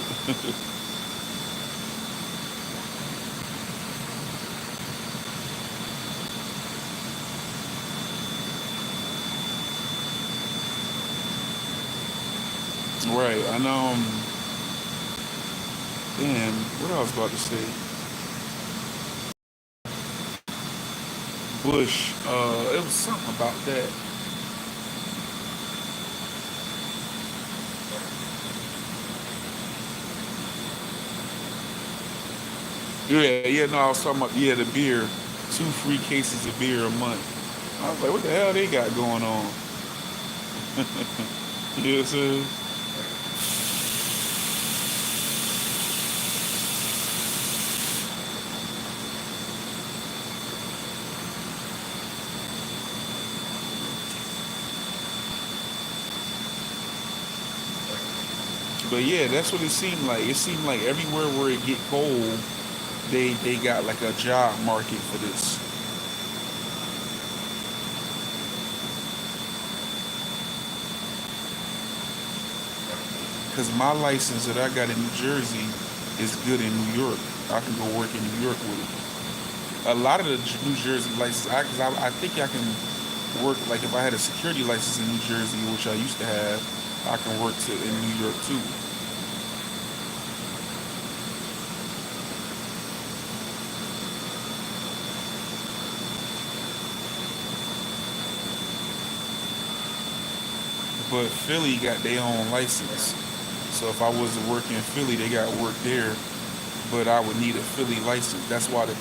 [SPEAKER 1] Right. And damn, what I was about to say. Bush. It was something about that. Yeah, yeah. No, I was talking about, yeah, the beer. 2 free cases of beer a month. I was like, what the hell they got going on? You know what I'm saying? But yeah, that's what it seemed like. It seemed like everywhere where it get cold, they got like a job market for this. Cause my license that I got in New Jersey is good in New York. I can go work in New York with it. A lot of the New Jersey license, cause I think I can work, like if I had a security license in New Jersey, which I used to have, I can work in New York too. But Philly got their own license. So if I was to work in Philly, they got work there, but I would need a Philly license. That's why the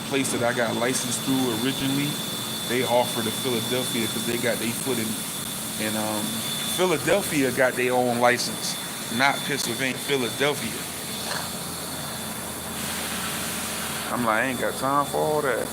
[SPEAKER 1] place that I got licensed through originally, they offer to Philadelphia because they got their foot in Philadelphia got their own license, not Pennsylvania. Philadelphia. I'm like, I ain't got time for all that.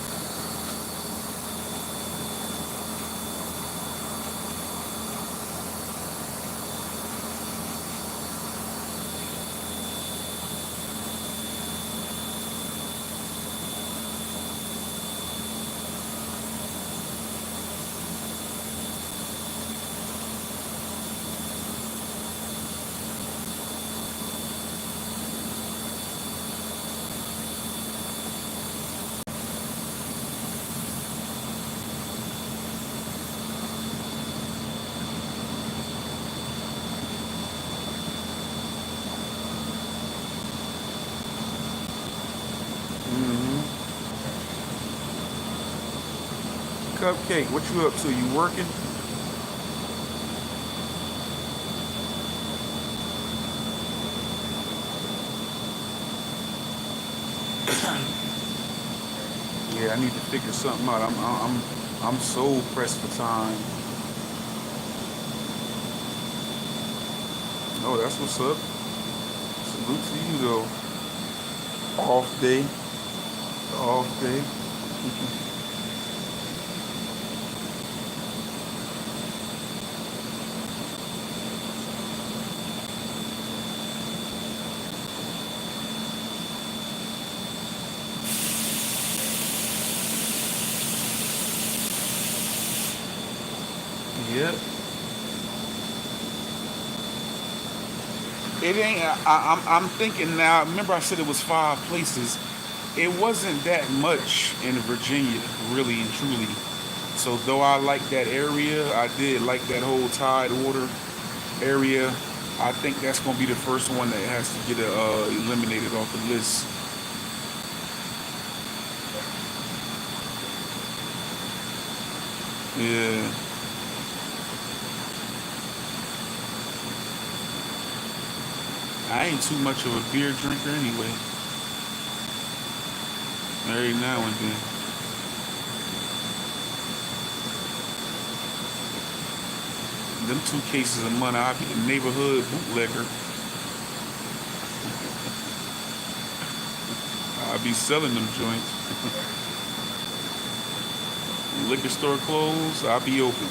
[SPEAKER 1] Hmm. Cupcake, what you up to? You working? Yeah, I need to figure something out. I'm so pressed for time. Oh, that's what's up. Salute to you though. Off day, off day. Yep. It ain't. I'm thinking now. Remember, I said it was 5 places. It wasn't that much in Virginia, really and truly. So though I like that area, I did like that whole Tidewater area. I think that's gonna be the first one that has to get eliminated off the list. Yeah. I ain't too much of a beer drinker anyway. Every now and then. Them 2 cases a month, I'll be the neighborhood bootlegger. I'll be selling them joints. Liquor store closed, I'll be open.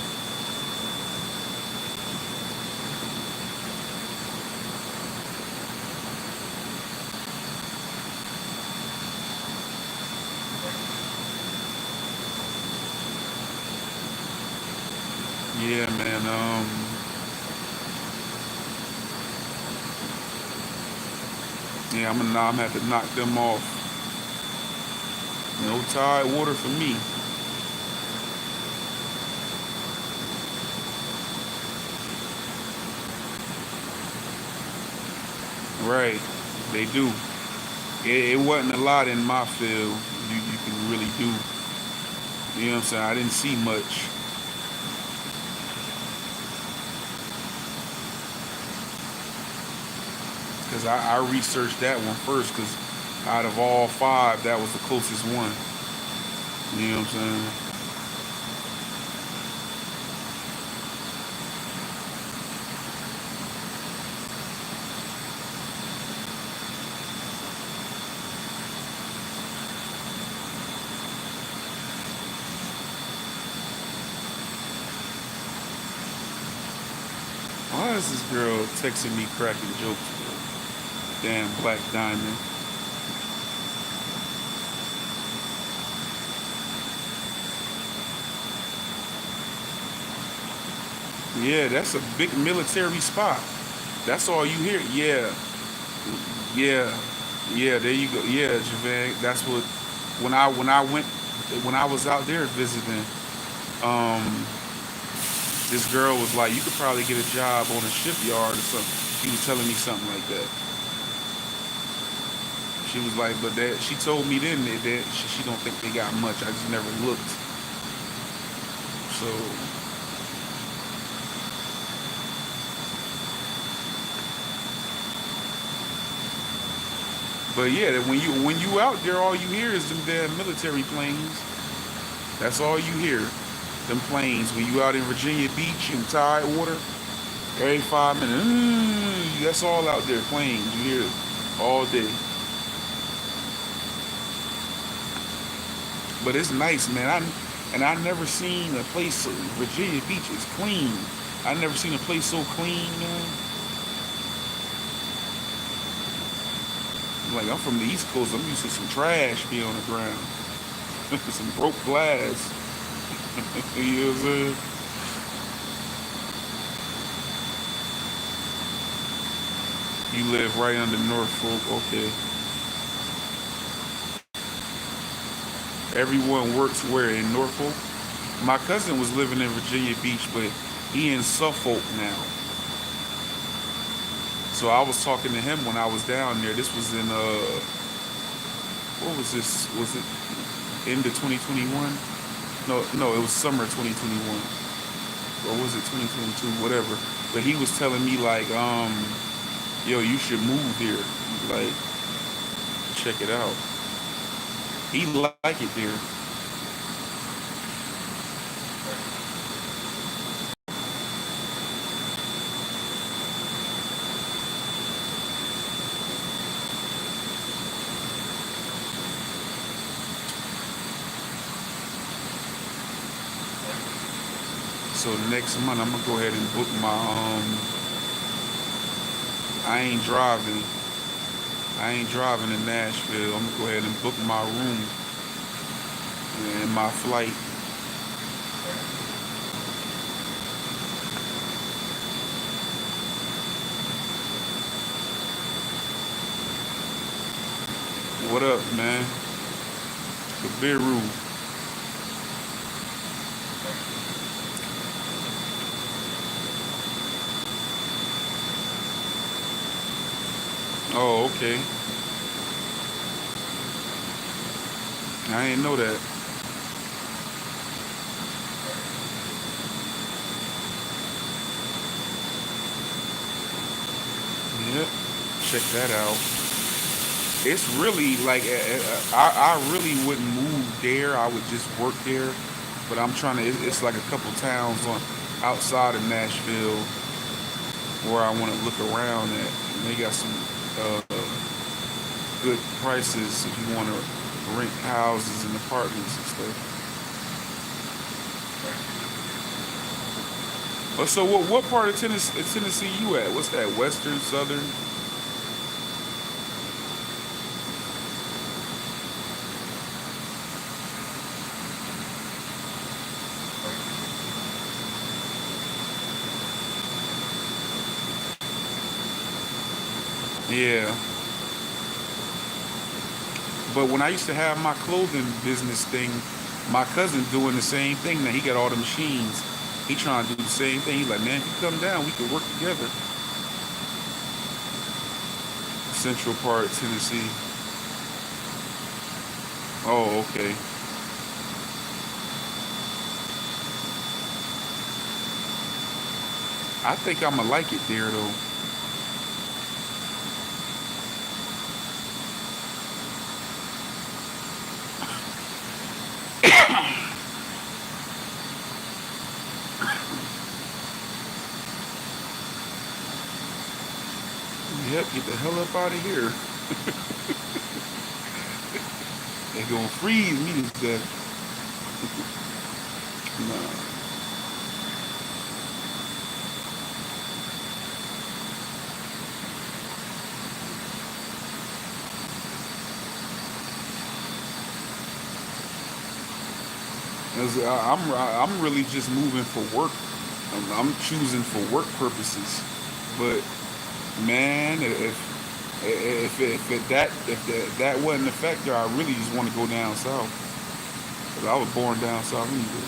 [SPEAKER 1] Yeah, man. Yeah, I'm gonna have to knock them off. No Tide water for me. Right, they do. It wasn't a lot in my field. You can really do. You know what I'm saying? I didn't see much. Because I researched that one first. Because out of all 5, that was the closest one. You know what I'm saying? Why is this girl texting me cracking jokes? Damn Black Diamond. Yeah, that's a big military spot. That's all you hear. Yeah, yeah, yeah. There you go. Yeah, Javan. That's what. When I was out there visiting, um, this girl was like, you could probably get a job on a shipyard or something. She was telling me something like that. She was like, but that she told me then that she don't think they got much. I just never looked. So, but yeah, when you out there, all you hear is them damn military planes. That's all you hear. Them planes. When you out in Virginia Beach and Tidewater, every 5 minutes, that's all out there. Planes. You hear it all day. But it's nice, man. I never seen a place. Virginia Beach is clean. I never seen a place so clean, man. Like I'm from the East Coast. I'm used to some trash being on the ground, some broke glass. You know what I'm saying? You live right under Norfolk. Okay. Everyone works where in Norfolk. My cousin was living in Virginia Beach, but he in Suffolk now. So I was talking to him when I was down there. This was in what was this? Was it end of 2021? No, no, it was summer 2021. Or was it 2022? Whatever. But he was telling me like, yo, you should move here. Like, check it out. He like it there. So next month I'm gonna go ahead and book my I ain't driving. I ain't driving in Nashville. I'm gonna go ahead and book my room and my flight. What up, man? The Beirut. Oh, okay. I ain't know that. check that out. It's really like I really wouldn't move there. I would just work there. But I'm trying to. It's like a couple towns on outside of Nashville where I want to look around at. And they got some uh, good prices if you want to rent houses and apartments and stuff. So what part of Tennessee you at? What's that? Western, Southern? Yeah. But when I used to have my clothing business thing, my cousin doing the same thing. Now he got all the machines. He trying to do the same thing. He's like, man, if you come down, we could work together. Central part, Tennessee. Oh, okay. I think I'ma like it there though. Yep, get the hell up out of here. They gonna freeze me to death. Nah. 'Cause I'm really just moving for work. I'm choosing for work purposes. But man, if that wasn't a factor, I really just want to go down south. 'Cause I was born down south anyway.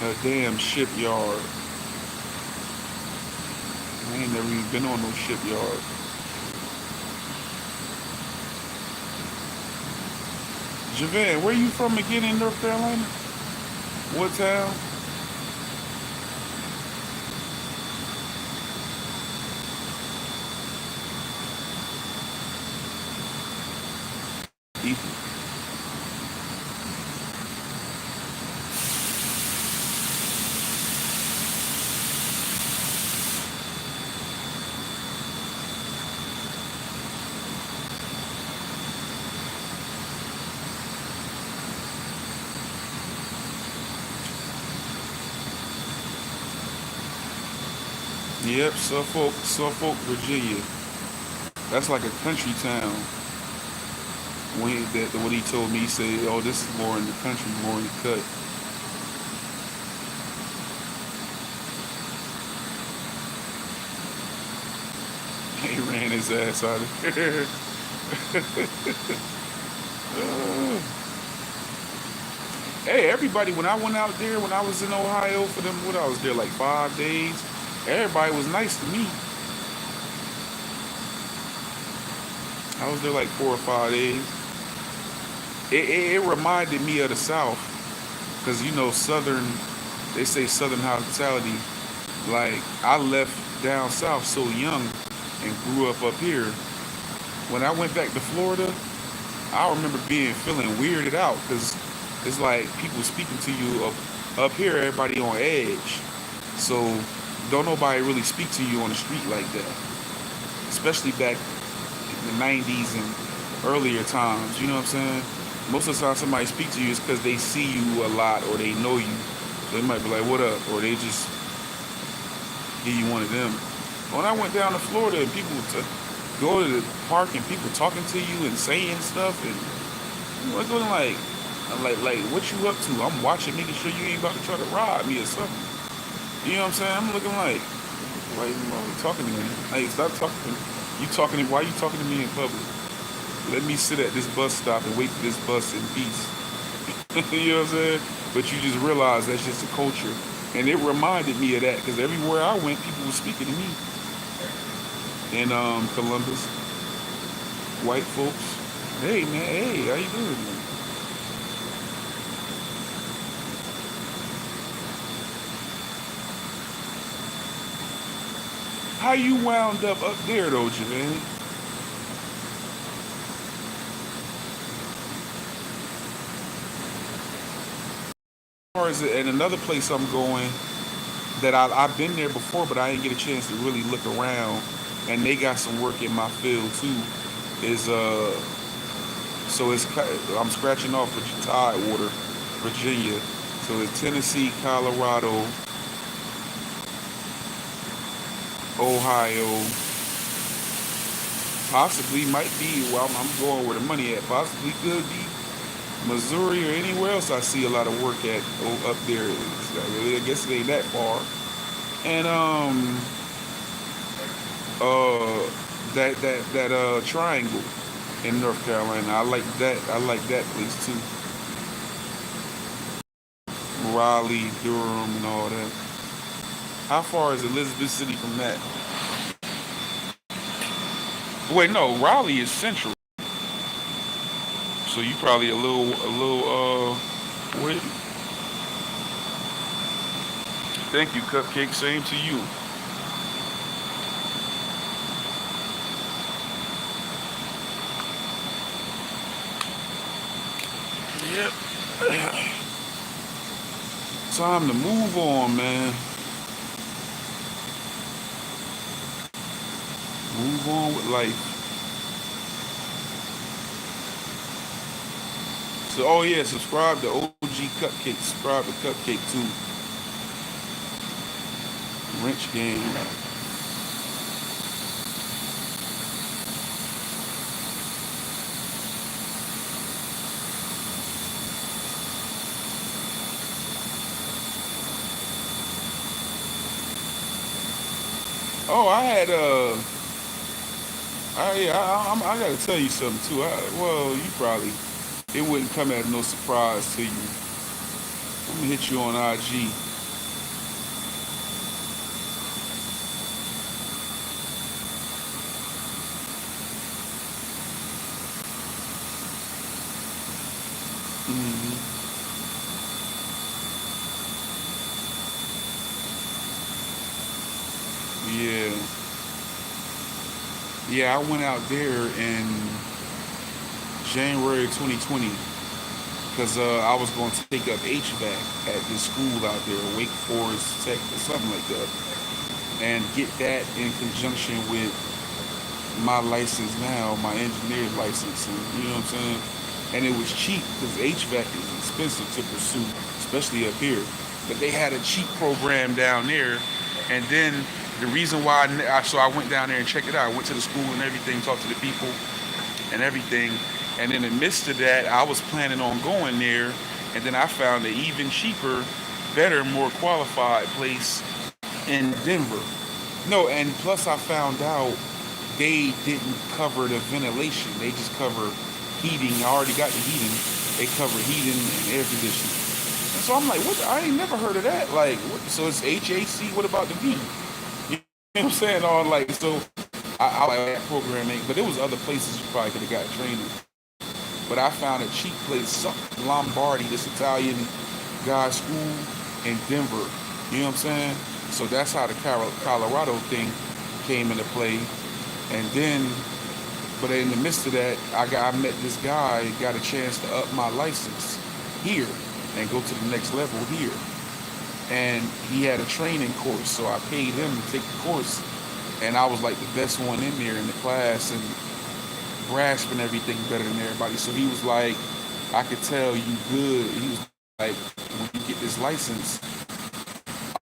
[SPEAKER 1] A damn shipyard. I ain't never even been on no shipyard. Javan, where you from again in North Carolina? What town? Ethan. Yep, Suffolk, Virginia. That's like a country town. What he told me, he said, "Oh, this is more in the country, more in the cut." He ran his ass out of there. Hey, everybody, when I went out there, when I was in Ohio for them, what I was there like 5 days, everybody was nice to me. I was there like 4 or 5 days. It reminded me of the South, because Southern, they say Southern hospitality. Like, I left down south so young and grew up here. When I went back to Florida, I remember feeling weirded out because it's like people speaking to you up here, everybody on edge. So don't nobody really speak to you on the street like that, especially back in the 90s and earlier times. You know what I'm saying? Most of the time somebody speak to you is because they see you a lot or they know you. So they might be like, "What up?" Or they just give you one of them. When I went down to Florida and people would go to the park and people talking to you and saying stuff and what's going like, I'm like what you up to? I'm watching, making sure you ain't about to try to rob me or something. You know what I'm saying? I'm looking like, why you talking to me? Hey, stop talking to me. You talking to Why you talking to me in public? Let me sit at this bus stop and wait for this bus in peace. You know what I'm saying? But you just realize that's just a culture. And it reminded me of that because everywhere I went, people were speaking to me in Columbus. white folks. Hey man, hey, how you doing, man? How you wound up there though, Javon? As far as and another place I'm going that I've been there before, but I didn't get a chance to really look around, and they got some work in my field too. Is so it's I'm scratching off with Tidewater, Virginia. So it's Tennessee, Colorado, Ohio, possibly might be. Well, I'm going where the money at. Possibly could be Missouri or anywhere else. I see a lot of work at up there. I guess it ain't that far. And that triangle in North Carolina. I like that. I like that place too. Raleigh, Durham, and all that. How far is Elizabeth City from that? Wait, no, Raleigh is central. So you probably wait. Thank you, Cupcake. Same to you. Yep. Time to move on, man. Move on with life. So, oh yeah, subscribe to OG Cupcake. Subscribe to Cupcake too. Wrench game. Oh, I had I gotta tell you something too. Well, you probably it wouldn't come as no surprise to you. I'm gonna hit you on IG. Hmm. Yeah, yeah. I went out there in January 2020 because I was going to take up HVAC at this school out there, Wake Forest Tech or something like that, and get that in conjunction with my license now, my engineer's license, and you know what I'm saying? And it was cheap because HVAC is expensive to pursue, especially up here. But they had a cheap program down there, and then the reason why so I went down there and checked it out. I went to the school and everything, talked to the people and everything. And in the midst of that, I was planning on going there, and then I found an even cheaper, better, more qualified place in Denver. No, and plus I found out they didn't cover the ventilation. They just cover heating. I already got the heating. They cover heating and air conditioning. And so I'm like, what? I ain't never heard of that. Like, what, so it's HAC. What about the V? You know what I'm saying? All like, so I like that programming. But there was other places you probably could have got training. But I found a cheap place, Lombardi, this Italian guy school in Denver. You know what I'm saying? So that's how the Colorado thing came into play. And then, but in the midst of that, I met this guy, got a chance to up my license here and go to the next level here. And he had a training course, so I paid him to take the course. And I was like the best one in there in the class and grasping everything better than everybody. So he was like, I could tell you good. He was like, when you get this license,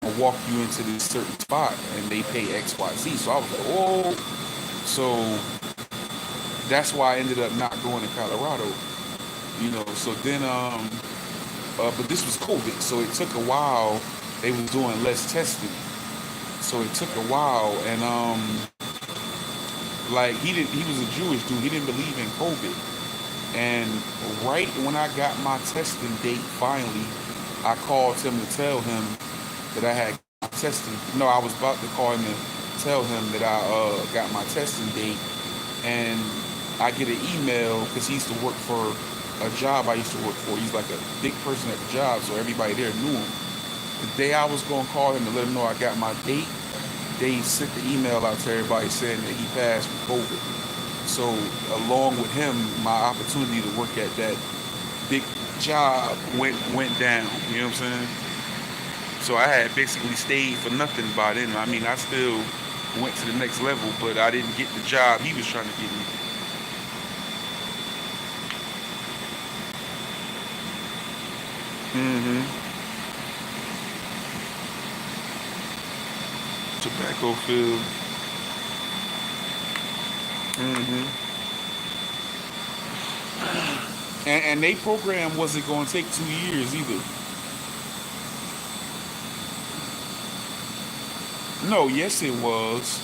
[SPEAKER 1] I'm gonna walk you into this certain spot and they pay X, Y, Z. So I was like, oh. So that's why I ended up not going to Colorado. You know, so then but this was COVID, so it took a while. They was doing less testing. So it took a while, and like he was a Jewish dude. He didn't believe in COVID. And right when I got my testing date finally, I called him to tell him that I had my testing. No, I was about to call him to tell him that I got my testing date. And I get an email because he used to work for a job I used to work for. He's like a big person at the job, so everybody there knew him. The day I was going to call him to let him know I got my date, they sent the email out to everybody saying that he passed from COVID. So along with him, my opportunity to work at that big job went down. You know what I'm saying? So I had basically stayed for nothing by then. I mean, I still went to the next level, but I didn't get the job he was trying to get me. Mm-hmm. Tobacco field. Mm-hmm. And they program wasn't going to take 2 years either. No, yes it was.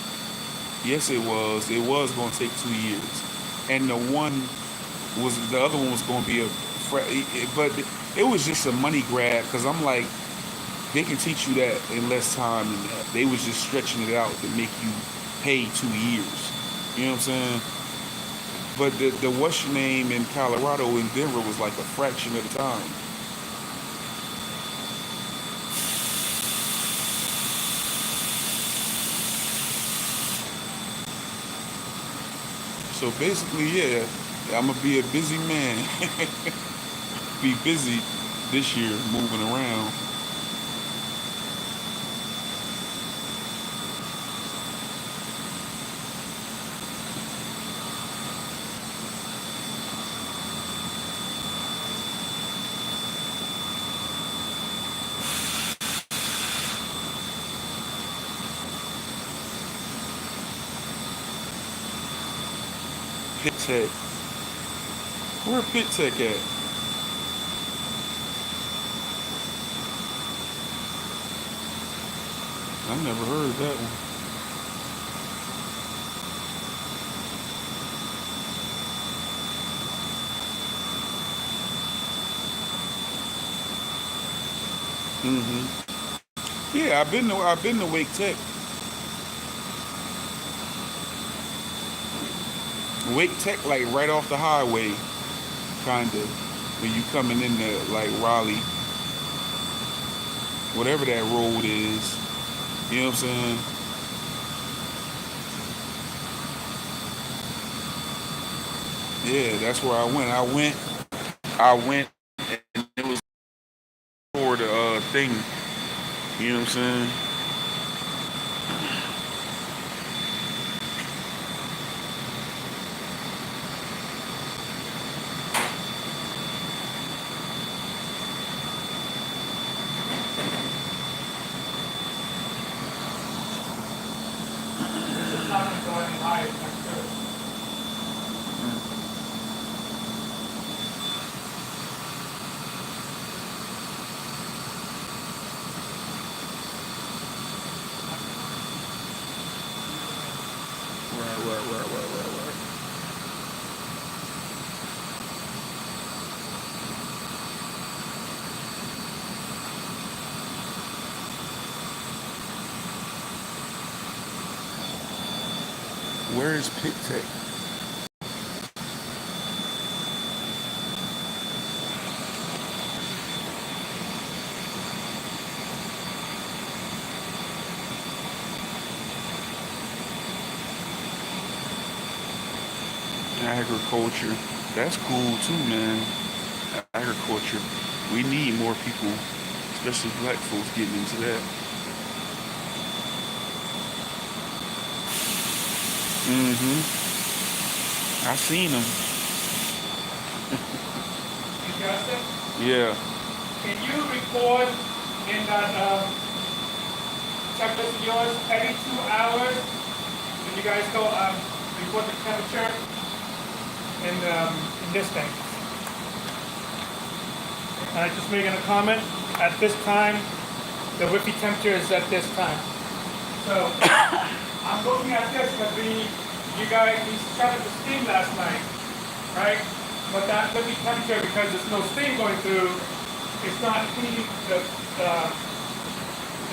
[SPEAKER 1] Yes it was. It was going to take 2 years. And the other one was going to be but it was just a money grab because I'm like, they can teach you that in less time than that. They was just stretching it out to make you pay 2 years. You know what I'm saying? But the what's your name in Colorado and Denver was like a fraction of the time. So basically, yeah, I'm gonna be a busy man. Be busy this year, moving around. Pit Tech. Where Pit Tech at? I never heard of that one. Hmm. Yeah, I've been to Wake Tech. Wake Tech, like right off the highway, kinda. When you coming into like Raleigh, whatever that road is. You know what I'm saying? Yeah, that's where I went. I went, and it was for the thing. You know what I'm saying? Right. Where is Pit Tech? Agriculture. That's cool too, man. Agriculture. We need more people, especially black folks, getting into that. Mm-hmm. I seen them.
[SPEAKER 2] Justin,
[SPEAKER 1] Yeah.
[SPEAKER 2] can you record in that checklist of yours every 2 hours when you guys go report the temperature in this thing? And I just making a comment. At this time, the whippy temperature is at this time. So I'm looking at this because you guys started the steam last night, right? But that whippy temperature, because there's no steam going through, it's not heating the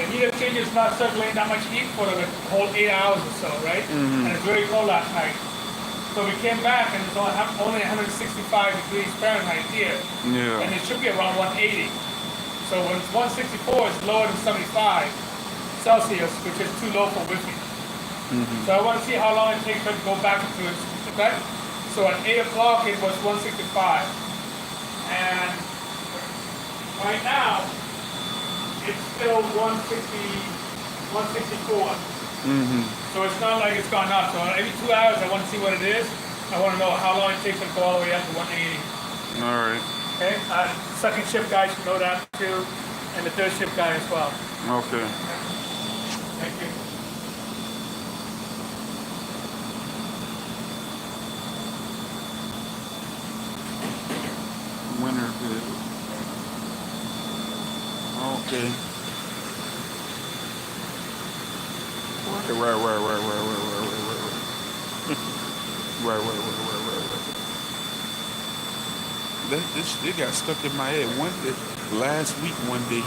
[SPEAKER 2] heat exchanger is not circulating that much heat for the whole 8 hours or so, right?
[SPEAKER 1] Mm-hmm.
[SPEAKER 2] And it's very cold last night. So we came back and it's only 165 degrees Fahrenheit here.
[SPEAKER 1] Yeah.
[SPEAKER 2] And it should be around 180. So when it's 164, it's lower than 75 Celsius, which is too low for Wi-Fi. So I want to see how long it takes for it to go back into its effect. So at 8 o'clock it was 165. And right now, it's still 164. So it's not like it's gone up. So every 2 hours, I want to see what it is. I want to know how long it takes to go all the way up to 180.
[SPEAKER 1] All right.
[SPEAKER 2] Okay. Second shift guy should know that too, and the third shift guy as well.
[SPEAKER 1] Okay.
[SPEAKER 2] Thank you.
[SPEAKER 1] Winter good. Okay. Right. It got stuck in my head. Last week, one day,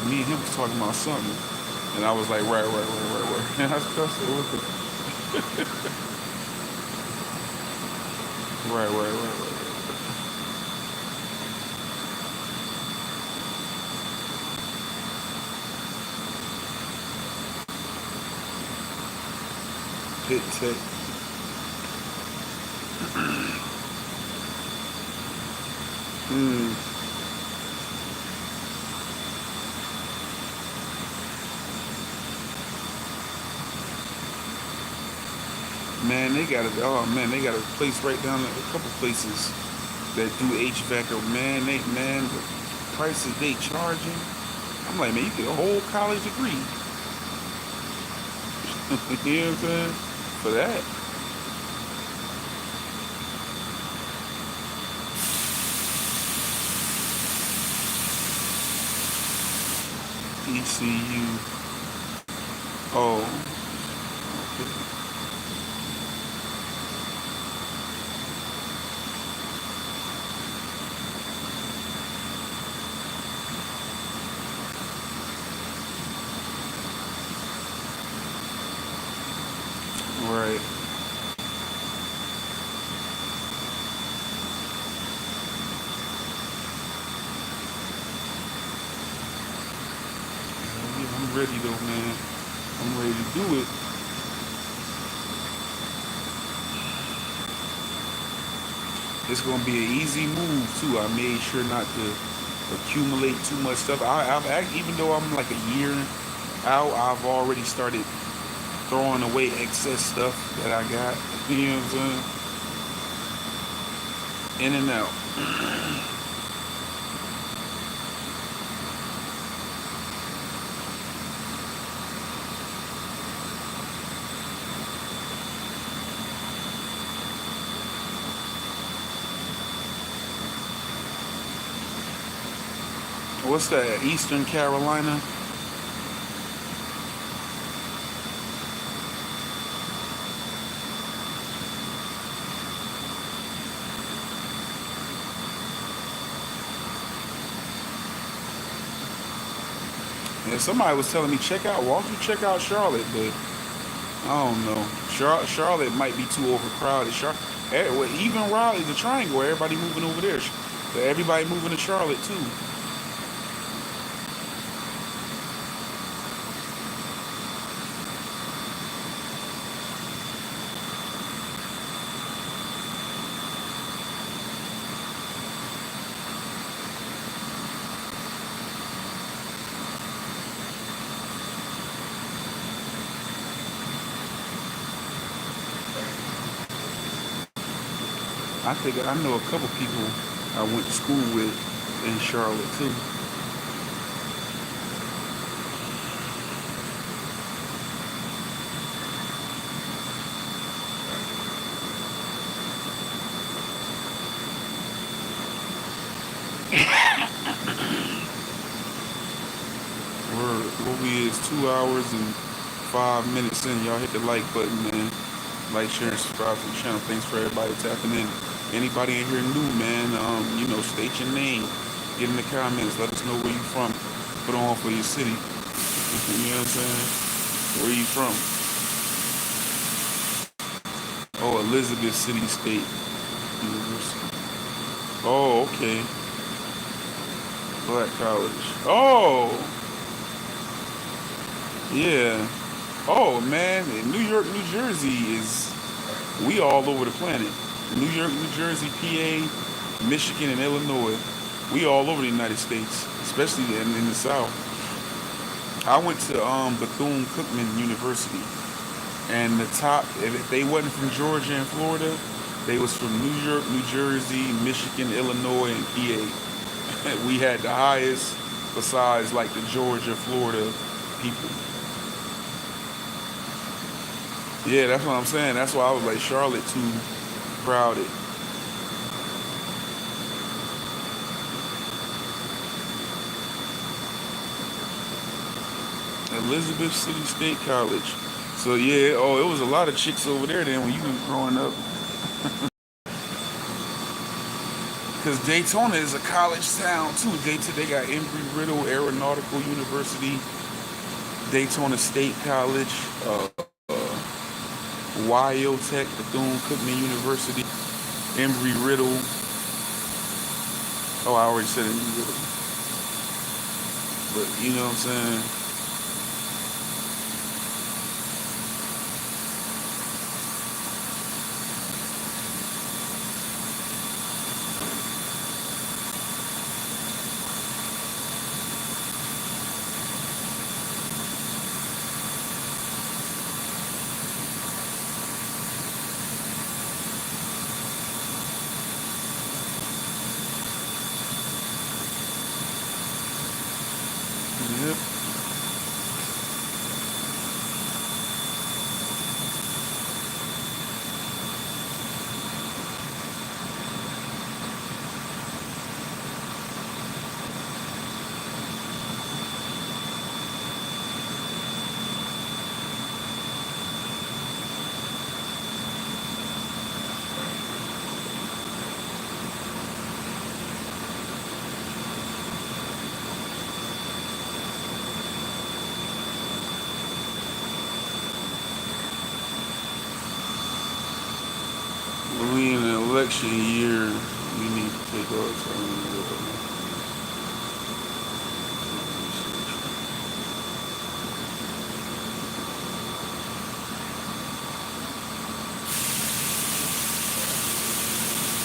[SPEAKER 1] me and him was talking about something, and I was like, right. And I was cussing with it. Right. Pit tech. Man, they got a place right down there, a couple places that do HVAC. Man, the prices they charging. I'm like, man, you get a whole college degree. You know what I'm saying? For that. ECU. Oh. Okay. Right. Yeah, I'm ready though, man. I'm ready to do it. It's gonna be an easy move too. I made sure not to accumulate too much stuff. Even though I'm like a year out, I've already started throwing away excess stuff that I got. You know what I'm saying? In and out. What's that? Eastern Carolina? Yeah, somebody was telling me why don't you check out Charlotte, but I don't know. Charlotte might be too overcrowded. Even Raleigh, the Triangle, everybody moving over there. Everybody moving to Charlotte too. I know a couple people I went to school with in Charlotte too. What we is 2 hours and 5 minutes in. Y'all hit the like button, man. Like, share, and subscribe to the channel. Thanks for everybody tapping in. Anybody in here new, man, state your name. Get in the comments. Let us know where you from. Put on for your city. You know what I'm saying? Where you from? Oh, Elizabeth City State University. Oh, okay. Black college. Oh, yeah. Oh man, New York, New Jersey is we all over the planet. New York, New Jersey, PA, Michigan, and Illinois. We all over the United States, especially in the South. I went to Bethune-Cookman University, and the top, if they wasn't from Georgia and Florida, they was from New York, New Jersey, Michigan, Illinois, and PA. We had the highest, besides like the Georgia, Florida people. Yeah, that's what I'm saying. That's why I was like Charlotte too crowded. Elizabeth City State College. So yeah, oh, it was a lot of chicks over there then when you were growing up. Because Daytona is a college town too. They got Embry-Riddle Aeronautical University, Daytona State College, Wyotech, Bethune-Cookman University, Embry-Riddle. Oh, I already said Embry-Riddle. But you know what I'm saying? Yep. We in an election year. We need to take our time.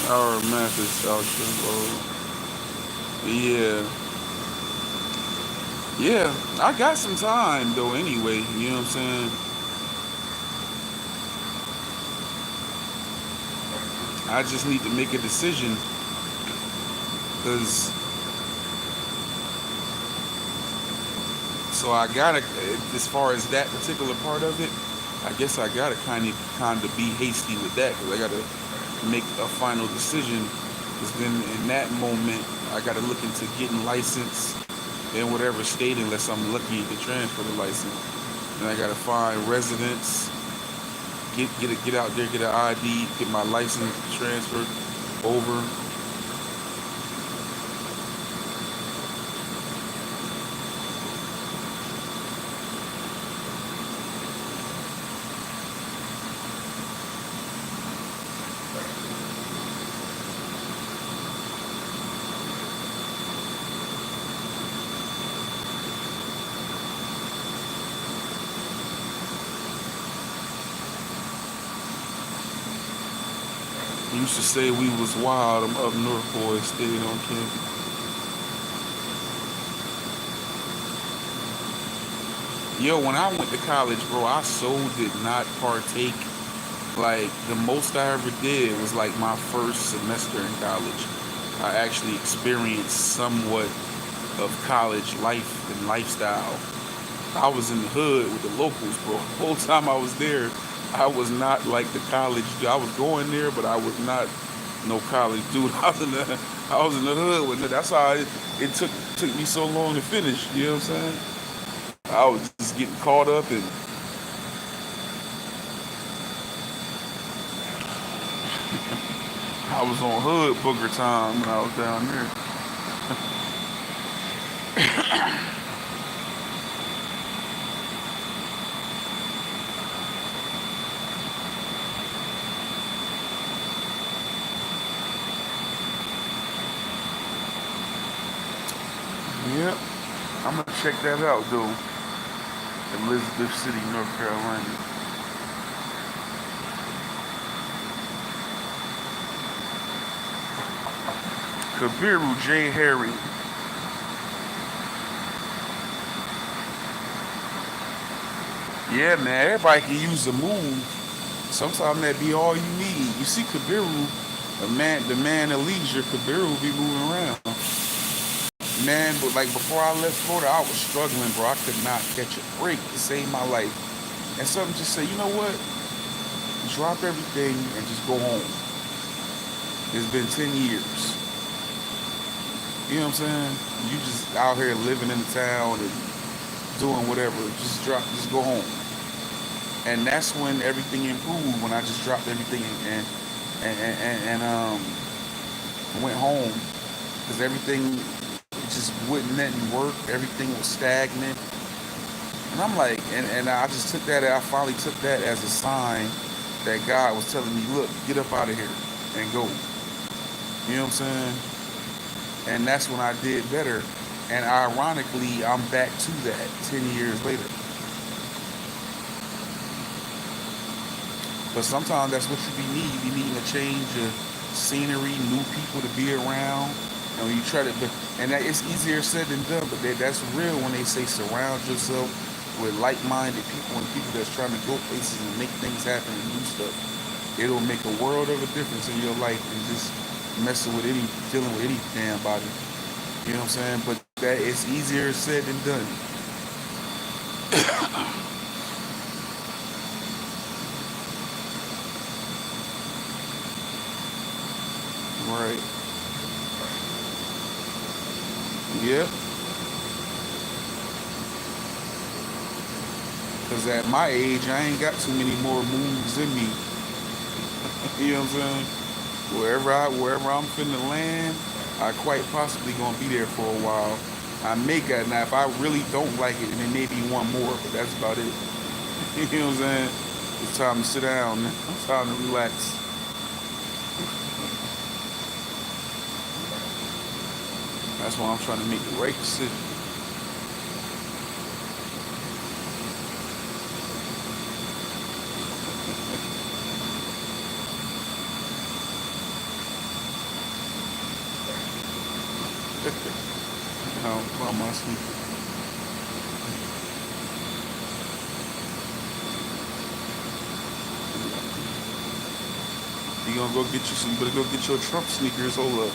[SPEAKER 1] Our math is low. Yeah. Yeah. I got some time though anyway. You know what I'm saying? I just need to make a decision because so I gotta as far as that particular part of it, I guess I gotta kind of be hasty with that because I gotta make a final decision. Because then in that moment, I gotta look into getting licensed in whatever state unless I'm lucky to transfer the license. And I gotta find residence, get out there, get an ID, get my license transferred over. Used to say we was wild. I'm up north boys, stayed on campus. Yo, when I went to college, bro, I so did not partake. Like, the most I ever did was like my first semester in college. I actually experienced somewhat of college life and lifestyle. I was in the hood with the locals, bro. The whole time I was there, I was not like the college dude. I was going there, but I was not no college dude. I was in the hood with it. That's how it took me so long to finish. You know what I'm saying? I was just getting caught up and I was on hood booger time when I was down there. check that out, though. Elizabeth City, North Carolina. Kabiru J. Harry. Yeah, man, everybody can use a move. Sometimes that be all you need. You see Kabiru, the man of leisure, Kabiru be moving around. Man, but like before I left Florida, I was struggling, bro. I could not catch a break to save my life. And something just say, you know what? Drop everything and just go home. It's been 10 years. You know what I'm saying? You just out here living in the town and doing whatever. Just go home. And that's when everything improved. When I just dropped everything and went home, because everything just wouldn't let me work. Everything was stagnant. And I'm like, and I just took that. I finally took that as a sign that God was telling me, look, get up out of here and go. You know what I'm saying? And that's when I did better. And ironically, I'm back to that 10 years later. But sometimes that's what you need. You need a change of scenery, new people to be around. And when you try to, and that it's easier said than done. But that's real when they say surround yourself with like-minded people and people that's trying to go places and make things happen and do stuff. It'll make a world of a difference in your life than just dealing with any damn body. You know what I'm saying? But that it's easier said than done. Right. Yep. Because at my age, I ain't got too many more moves in me. You know what I'm saying? Wherever I'm finna land, I quite possibly gonna be there for a while. I may got now. If I really don't like it, then maybe one more, but that's about it. You know what I'm saying? It's time to sit down. It's time to relax. That's why I'm trying to make the right decision. Now, on my sneaker. You gonna go get you some? You better go get your Trump sneakers. Hold up.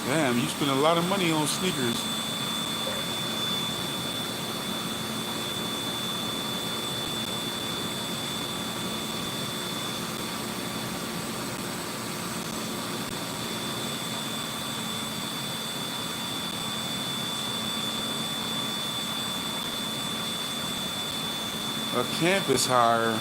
[SPEAKER 1] Damn, you spend a lot of money on sneakers. A campus hire.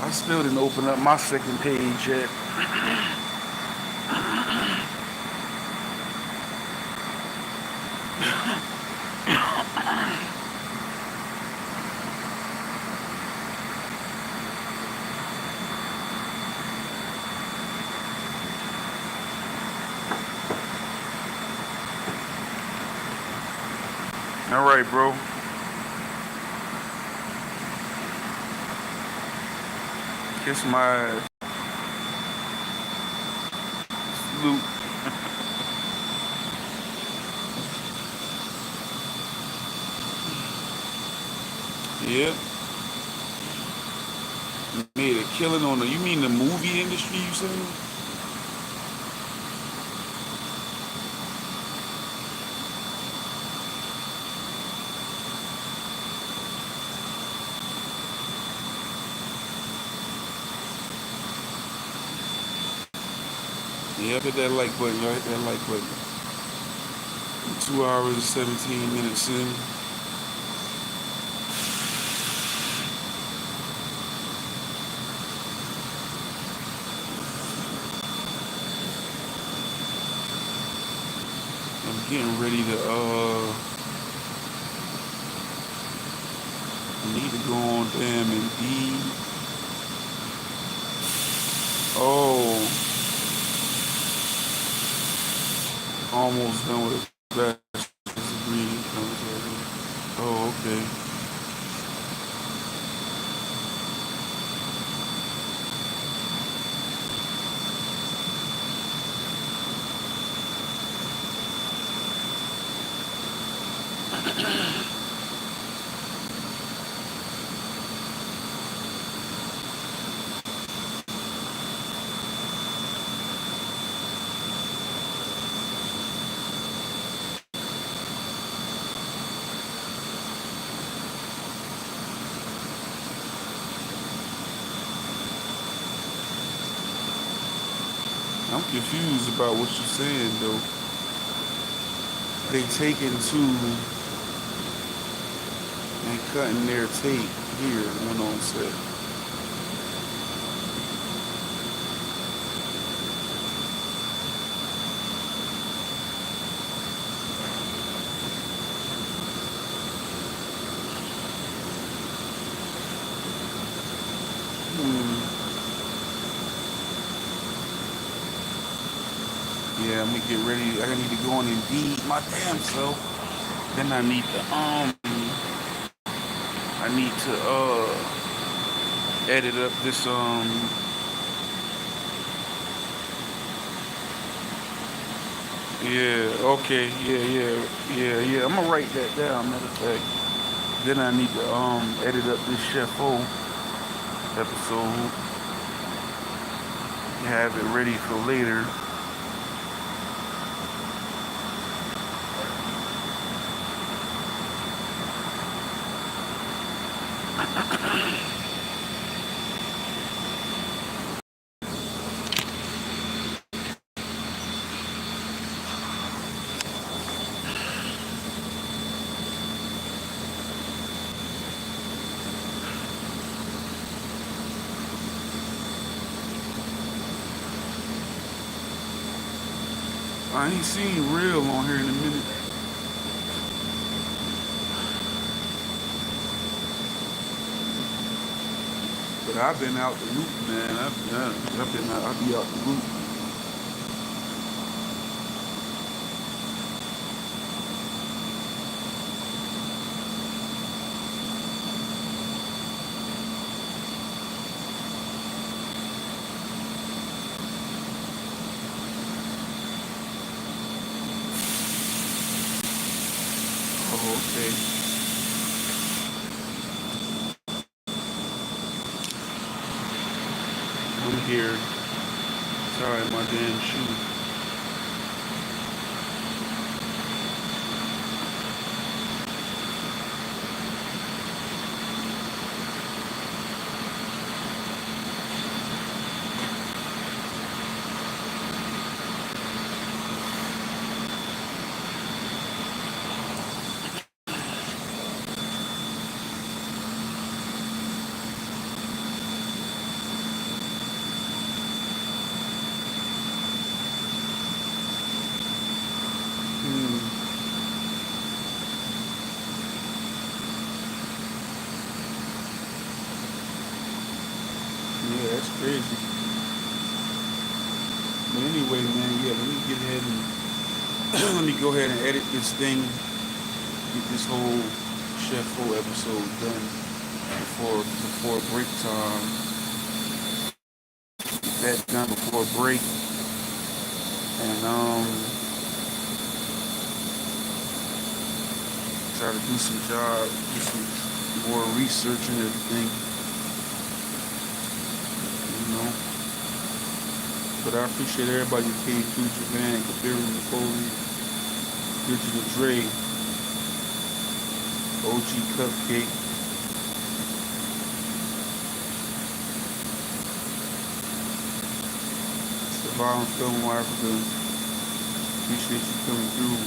[SPEAKER 1] I still didn't open up my second page yet. All right, bro. Kiss my Snoop. Yep. Made a killing on the. You mean the movie industry? You saying? Yeah, hit that like button. Y'all hit that like button. 2 hours and 17 minutes in. I'm getting ready to I need to go on damn Indeed. Oh, almost done with a bachelor's degree. Oh, okay. I'm confused about what you're saying though. They taking two and cutting their tape here when on set. Yeah, I'm gonna get ready. I need to go on Indeed my damn self. Then I need to edit up this yeah, okay, yeah. I'm gonna write that down, matter of fact. Then I need to edit up this Chef O episode. Have it ready for later. I ain't seen Real on here in a minute. But I've been out the loop, man. I'll be out the loop. Oh, okay. I'm here. Sorry, my damn shoe. Yeah, that's crazy. But anyway, man, yeah, let me get ahead and let me go ahead and edit this thing get this whole Chef O episode done before break time. Get that done before break. And try to do some more research and everything. You know. But I appreciate everybody who came through, Javan, Kabiru, Nicole, Digital Dre, OG Cupcake. Surviving Film Africa. Appreciate you coming through.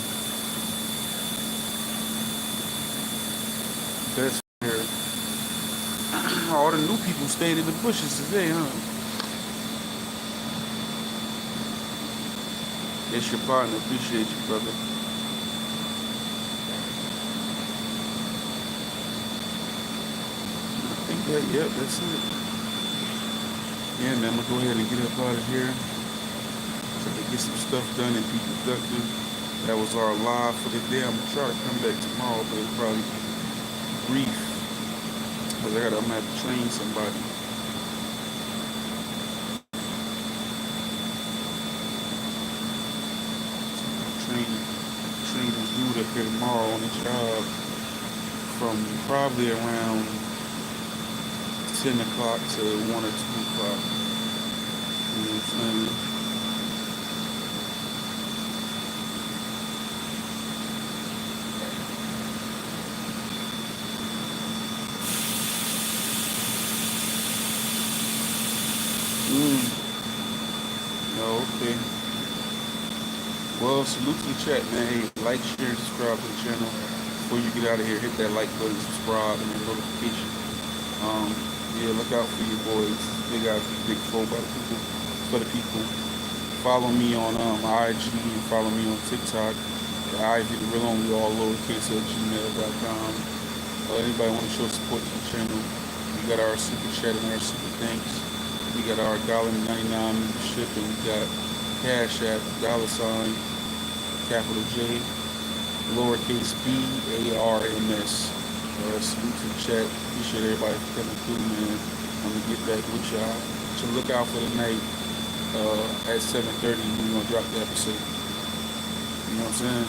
[SPEAKER 1] Best here. All the new people stayed in the bushes today, huh? It's your partner. Appreciate you, brother. I think yep, that's it. Yeah, man, I'm gonna go ahead and get up out of here. Try to get some stuff done and be productive. That was our live for the day. I'm gonna try to come back tomorrow, but it'll probably be brief. Because I'm gonna have to train somebody. Train this dude up here tomorrow on the job from probably around 10 o'clock to 1 or 2 o'clock. You know what I'm saying? No, okay. Well, salute to the chat, man. Hey, like, share, subscribe to the channel. Before you get out of here, hit that like button, subscribe, and that notification. Yeah, look out for your boys. Big out, big foe by the people, for the people. Follow me on IG and follow me on TikTok. IVdarealonly, all lowercase at gmail.com. Anybody want to show support to the channel? We got our super chat and our super thanks. We got our $1.99 membership, and we got Cash App, $, capital J, lowercase B-A-R-M-S. Salute to the chat. Appreciate everybody for coming through, man. I'm going to get back with y'all. So look out for the night at 7:30. We're going to drop the episode. You know what I'm saying?